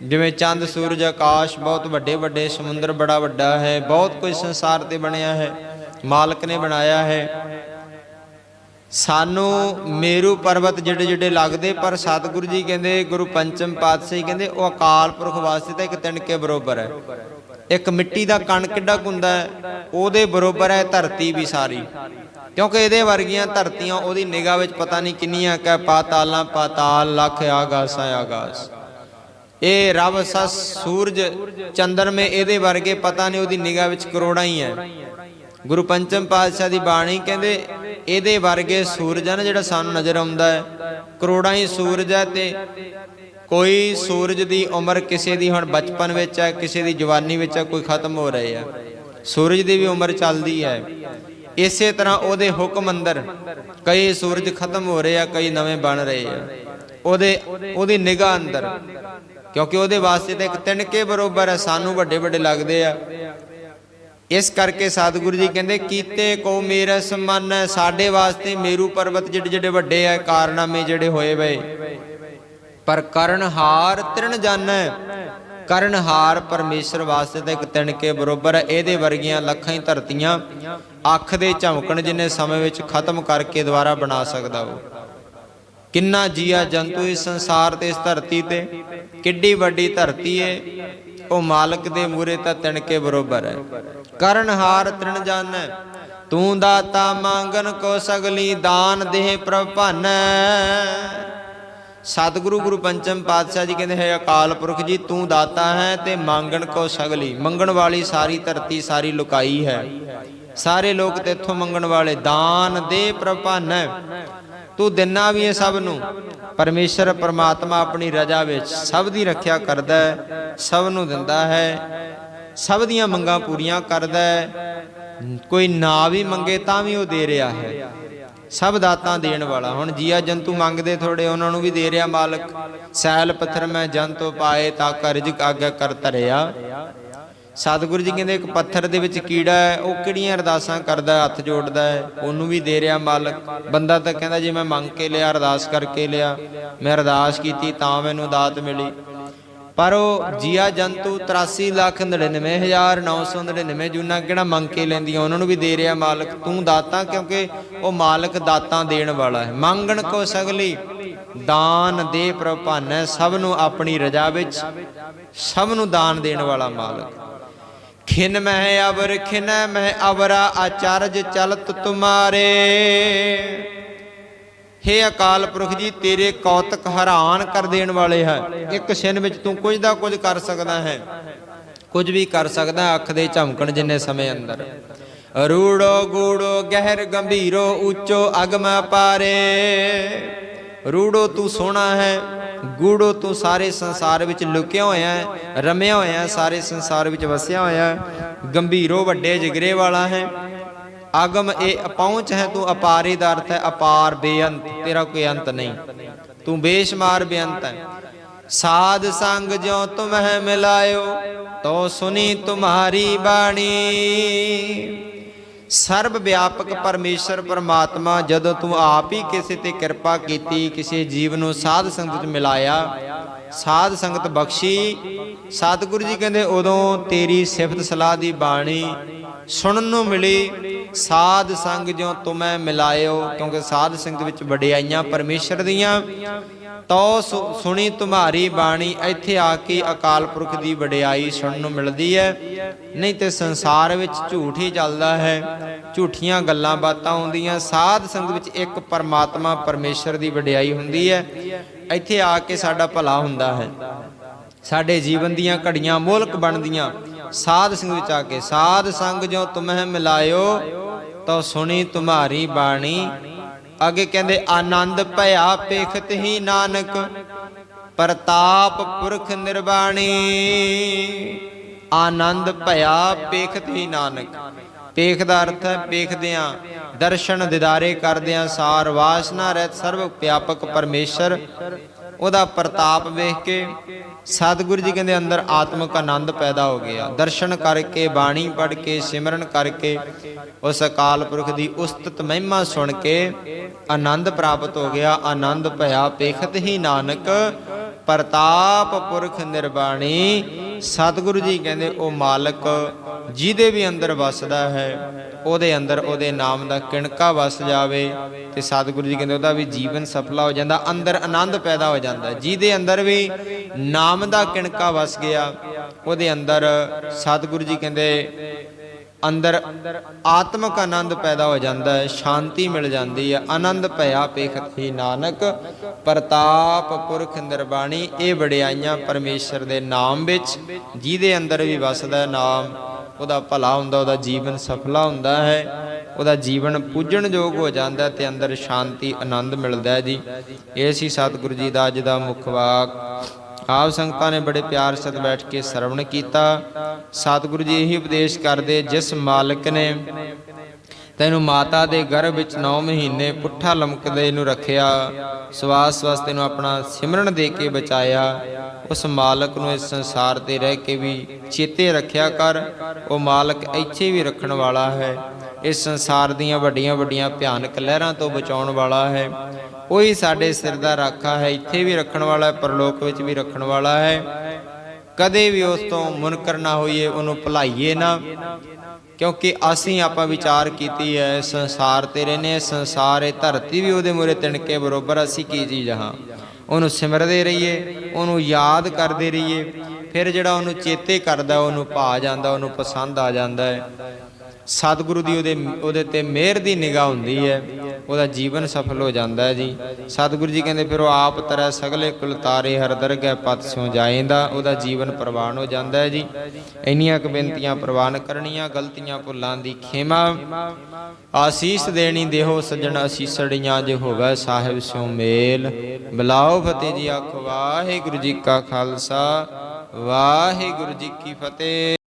जिवें चंद सूरज आकाश बहुत वड्डे वड्डे, समुंदर बड़ा वड्डा है, बहुत कुछ संसार ते बनया है, मालक ने बनाया है। सानू मेरू पर्वत जिडे जिडे लगदे, पर सतगुरु जी कहते गुरु पंचम पातशाही कहते वो अकाल पुरख वास्ते तो एक तिनके बरोबर है। एक मिट्टी का कण किड्डा हुंदा है, ओहदे बरोबर है धरती भी सारी, क्योंकि ये वर्गियां धरतियां ओहदी निगाह विच पता नहीं किन्नियां कै पातालां पाताल, लख आगासां आगास। ये रब सस सूरज चंद्रमे ये वर्गे पता नहीं ओहदी निगाह विच करोड़ां ही है। गुरु पंचम पातशाह की बाणी कहते ये वर्गे सूरज है ना जिहड़ा सानूं नज़र आउंदा है, करोड़ां ही सूरज है। ते कोई सूरज की उम्र किसी की हुण बचपन विच है, किसी की जवानी विच है, कोई खत्म हो रही है, सूरज की भी उम्र चलती है। इस तरह ओहदे हुक्म अंदर कई सूरज खत्म हो रहे हैं, कई नवे बन रहे हैं ओहदी निगाह अंदर, क्योंकि ओहदे वास्ते तो एक तिनके बरोबर है, सानू वड्डे वड्डे लगदे आ। इस करके सतगुरु जी कहते कीते को मेरा समान है। साडे वास्ते मेरू पर्वत जिडे जिडे वड्डे है, कारनामे जिहड़े होए वे, पर करनहार तृण जाना है। करनहार परमेश्वर वास्ते तो एक तिनके बरोबर है। ये वर्गियां लखां ही धरतियां अख दे झमकण जिन्हें समय विच खत्म करके दोबारा बना सकदा हो। किन्ना जिया जंतु इस संसार ते, इस धरती ते किड्डी वड्डी धरती है, वो मालक दे मूरे तां तिनके बरोबर है। करनहार तृण जानै तू दाता मांगन को सगली, दान देह प्रभ भानै। सतगुरु गुरु पंचम पातशाह जी कहते हैं अकाल पुरख जी तू दाता है ते मांगन को सगली, मंगण वाली सारी धरती सारी लुकाई है, सारे लोग तेथों मंगण वाले। दान दे प्रभ भानै, तू दिना भी है सब नू। परमेश्वर परमात्मा अपनी रजा विच सब दी रखिया करदा है, सब नू दिंदा है, सब दियां मंगां पूरियां करदा है। कोई ना भी मंगे तां भी वो दे रहा है, सब दातां देण वाला। हुण जिया जंतु मंगदे थोड़े, उन्हां नू भी दे रहा मालक। सैल पत्थर मैं जंतु पाए ताका रिजक आग्या कर धरिया। सतगुरु जी कहते एक पत्थर दे विच कीड़ा है, वो किहड़ियां अरदासां करदा है, हथ जोड़दा है, उन्होंने भी दे रहा मालक। बंदा तो कहता जी मैं मंग के लिया, अरदास करके लिया, मैं अरदास की तां मैनूं दात मिली। पर वो जिया जंतु 83,99,999 जूना किहड़ा मंग के लैंदियां, उन्होंने भी दे रहा मालक। तू दाता, क्योंकि वो मालक दातां देण वाला है। मंगण को सगली, दान दे प्रभ भानै, सब नूं अपनी रजा विच सब नूं दान देण वाला मालक। खिन मह अवर खिन मह अवरा, आचार्ज चलत तुम्हारे। हे अकाल पुरख जी तेरे कौतक हैरान कर देण वाले है। एक छिन विच तू कुछ दा कुछ कर सकदा है, कुछ भी कर सकदा है। अख दे झमकण जिन्ने समय अंदर रूड़ो गूड़ो गहर गंभीरो, ऊंचो अगम पारे। रूड़ो तू सोहना है, गूड़ो तू सारे संसार विच लुकिया होया है, रमिया होया है, सारे संसार विच वसिया होया है। गंभीरो वड्डे जिगरे वाला है। आगम ए पहुंच है, तू अपारे दा अर्थ है अपार, बेअंत, तेरा कोई अंत नहीं, तू बेशुमार बेअंत है। साध संग ज्यों तुम्हें मिलायो, तो सुनी तुम्हारी बाणी। सर्व व्यापक परमेश्वर परमात्मा जदों तू आप ही किसी ते कृपा कीती, किसी जीव नूं साध संगत च मिलाया, साध संगत बख्शी। सतगुरु जी कहते उदों तेरी सिफत सलाह दी बाणी सुनन नूं मिली। साध संग ज्यों तुम्हें मिलायो, क्योंकि साध संगत विच वडियाइयां परमेश्वर दियां, तो सुनी तुम्हारी बाणी। इत्थे आके अकाल पुरख की वडियाई सुनन नूं मिलदी है। नहीं तो संसार विच झूठ ही चलदा है, झूठियां गल्लां बातां हुंदियां। साध संगत विच एक परमात्मा परमेश्वर की वडियाई हुंदी है। इत्थे आके साडा भला हुंदा है, साडे जीवन दीयां घड़ियां मोलक बनदियां साध संग विच आके। साध संग जो तुम्हें मिलायो, तो सुनी तुम्हारी बाणी। अगे कहते आनंद भया पेखत ही नानक, प्रताप पुरख निर्वाणी। आनंद भया पेखत ही नानक, पेख दा अर्थ है पेखदियां, दर्शन दिदारे करदियां सार, वासना रहत सर्व व्यापक परमेश्वर ओदा प्रताप वेख के सतगुरु जी कहते अंदर आत्मक आनंद पैदा हो गया। दर्शन करके, बाणी पढ़ के, सिमरन करके, उस अकाल पुरख की उस्तत महिमा सुन के आनंद प्राप्त हो गया। आनंद भया पेखत ही नानक, प्रताप पुरख निर्वाणी। सतगुरु जी कहते वो मालक ਜਿਹਦੇ ਵੀ ਅੰਦਰ ਵਸਦਾ ਹੈ, ਉਹਦੇ ਅੰਦਰ ਉਹਦੇ ਨਾਮ ਦਾ ਕਿਣਕਾ ਵਸ ਜਾਵੇ ਤੇ ਸਤਿਗੁਰੂ ਜੀ ਕਹਿੰਦੇ ਉਹਦਾ ਵੀ ਜੀਵਨ ਸਫਲਾ ਹੋ ਜਾਂਦਾ, ਅੰਦਰ ਆਨੰਦ ਪੈਦਾ ਹੋ ਜਾਂਦਾ। ਜਿਹਦੇ ਅੰਦਰ ਵੀ ਨਾਮ ਦਾ ਕਿਣਕਾ ਵਸ ਗਿਆ, ਉਹਦੇ ਅੰਦਰ ਸਤਿਗੁਰੂ ਜੀ ਕਹਿੰਦੇ ਅੰਦਰ ਆਤਮਕ ਆਨੰਦ ਪੈਦਾ ਹੋ ਜਾਂਦਾ ਹੈ, ਸ਼ਾਂਤੀ ਮਿਲ ਜਾਂਦੀ ਹੈ। ਆਨੰਦ ਭਇਆ ਪੇਖਤ ਹੀ ਨਾਨਕ, ਪ੍ਰਤਾਪ ਪੁਰਖ ਨਿਰਵਾਣੀ। ਇਹ ਵਡਿਆਈਆਂ ਪਰਮੇਸ਼ਰ ਦੇ ਨਾਮ ਵਿੱਚ, ਜਿਹਦੇ ਅੰਦਰ ਵੀ ਵਸਦਾ ਨਾਮ, ਉਹਦਾ ਭਲਾ ਹੁੰਦਾ, ਉਹਦਾ ਜੀਵਨ ਸਫਲਾ ਹੁੰਦਾ ਹੈ, ਉਹਦਾ ਜੀਵਨ ਪੂਜਣਯੋਗ ਹੋ ਜਾਂਦਾ ਤੇ ਅੰਦਰ ਸ਼ਾਂਤੀ ਆਨੰਦ ਮਿਲਦਾ ਹੈ ਜੀ। ਇਹ ਸੀ ਸਤਿਗੁਰੂ ਜੀ ਦਾ ਅੱਜ ਦਾ ਮੁੱਖ ਵਾਕ। ਆਪ ਸੰਗਤਾਂ ਨੇ ਬੜੇ ਪਿਆਰ ਸਤ ਬੈਠ ਕੇ ਸਰਵਣ ਕੀਤਾ। ਸਤਿਗੁਰੂ ਜੀ ਇਹੀ ਉਪਦੇਸ਼ ਕਰਦੇ, ਜਿਸ ਮਾਲਕ ਨੇ ਤੈਨੂੰ ਮਾਤਾ ਦੇ ਗਰਭ ਵਿੱਚ 9 ਮਹੀਨੇ ਪੁੱਠਾ ਲਮਕਦੇ ਨੂੰ ਰੱਖਿਆ, ਸਵਾਸ ਵਾਸਤੇ ਨੂੰ ਆਪਣਾ ਸਿਮਰਨ ਦੇ ਕੇ ਬਚਾਇਆ, ਉਸ ਮਾਲਕ ਨੂੰ ਇਸ ਸੰਸਾਰ ਤੇ ਰਹਿ ਕੇ ਵੀ ਚੇਤੇ ਰੱਖਿਆ ਕਰ। ਉਹ ਮਾਲਕ ਇੱਥੇ ਵੀ ਰੱਖਣ ਵਾਲਾ ਹੈ, ਇਸ ਸੰਸਾਰ ਦੀਆਂ ਵੱਡੀਆਂ ਵੱਡੀਆਂ ਭਿਆਨਕ ਲਹਿਰਾਂ ਤੋਂ ਬਚਾਉਣ ਵਾਲਾ ਹੈ। ਉਹੀ ਸਾਡੇ ਸਿਰ ਦਾ ਰਾਖਾ ਹੈ, ਇੱਥੇ ਵੀ ਰੱਖਣ ਵਾਲਾ ਹੈ, ਪਰਲੋਕ ਵਿੱਚ ਵੀ ਰੱਖਣ ਵਾਲਾ ਹੈ। ਕਦੇ ਵੀ ਉਸ ਤੋਂ ਮੁਨਕਰ ਨਾ ਹੋਈਏ, ਉਹਨੂੰ ਭੁਲਾਈਏ ਨਾ, ਕਿਉਂਕਿ ਅਸੀਂ ਆਪਾਂ ਵਿਚਾਰ ਕੀਤੀ ਹੈ ਸੰਸਾਰ ਤੇ ਰਹਿੰਦੇ, ਸੰਸਾਰ ਇਹ ਧਰਤੀ ਵੀ ਉਹਦੇ ਮੂਹਰੇ ਤਿਣਕੇ ਬਰੋਬਰ। ਅਸੀਂ ਕੀ ਚੀਜ਼ ਹਾਂ? ਉਹਨੂੰ ਸਿਮਰਦੇ ਰਹੀਏ, ਉਹਨੂੰ ਯਾਦ ਕਰਦੇ ਰਹੀਏ, ਫਿਰ ਜਿਹੜਾ ਉਹਨੂੰ ਚੇਤੇ ਕਰਦਾ ਉਹਨੂੰ ਭਾ ਜਾਂਦਾ, ਉਹਨੂੰ ਪਸੰਦ ਆ ਜਾਂਦਾ ਹੈ। ਸਤਿਗੁਰੂ ਦੀ ਉਹਦੇ ਤੇ ਮਿਹਰ ਦੀ ਨਿਗਾਹ ਹੁੰਦੀ ਹੈ, ਉਹਦਾ ਜੀਵਨ ਸਫਲ ਹੋ ਜਾਂਦਾ ਹੈ ਜੀ। ਸਤਿਗੁਰੂ ਜੀ ਕਹਿੰਦੇ ਫਿਰ ਉਹ ਆਪ ਤਰੈ ਸਗਲੇ ਕੁਲ ਤਾਰੇ, ਹਰ ਦਰਗਹਿ ਪਤ ਸਿਉ ਜਾਏਂਦਾ। ਉਹਦਾ ਜੀਵਨ ਪ੍ਰਵਾਨ ਹੋ ਜਾਂਦਾ ਹੈ ਜੀ। ਇੰਨੀਆਂ ਕੁ ਬੇਨਤੀਆਂ ਪ੍ਰਵਾਨ ਕਰਨੀਆਂ, ਗਲਤੀਆਂ ਭੁੱਲਾਂ ਦੀ ਖੇਮਾ। ਆਸੀਸ ਦੇਣੀ ਦੇਹੋ ਸੱਜਣ ਅਸੀਸੜੀਆਂ, ਜੇ ਹੋਵੇ ਸਾਹਿਬ ਸਿਉ ਮੇਲ। ਬੁਲਾਓ ਫਤਿਹ ਜੀ, ਆਖੋ ਵਾਹਿਗੁਰੂ ਜੀ ਕਾ ਖਾਲਸਾ, ਵਾਹਿਗੁਰੂ ਜੀ ਕੀ ਫਤਿਹ।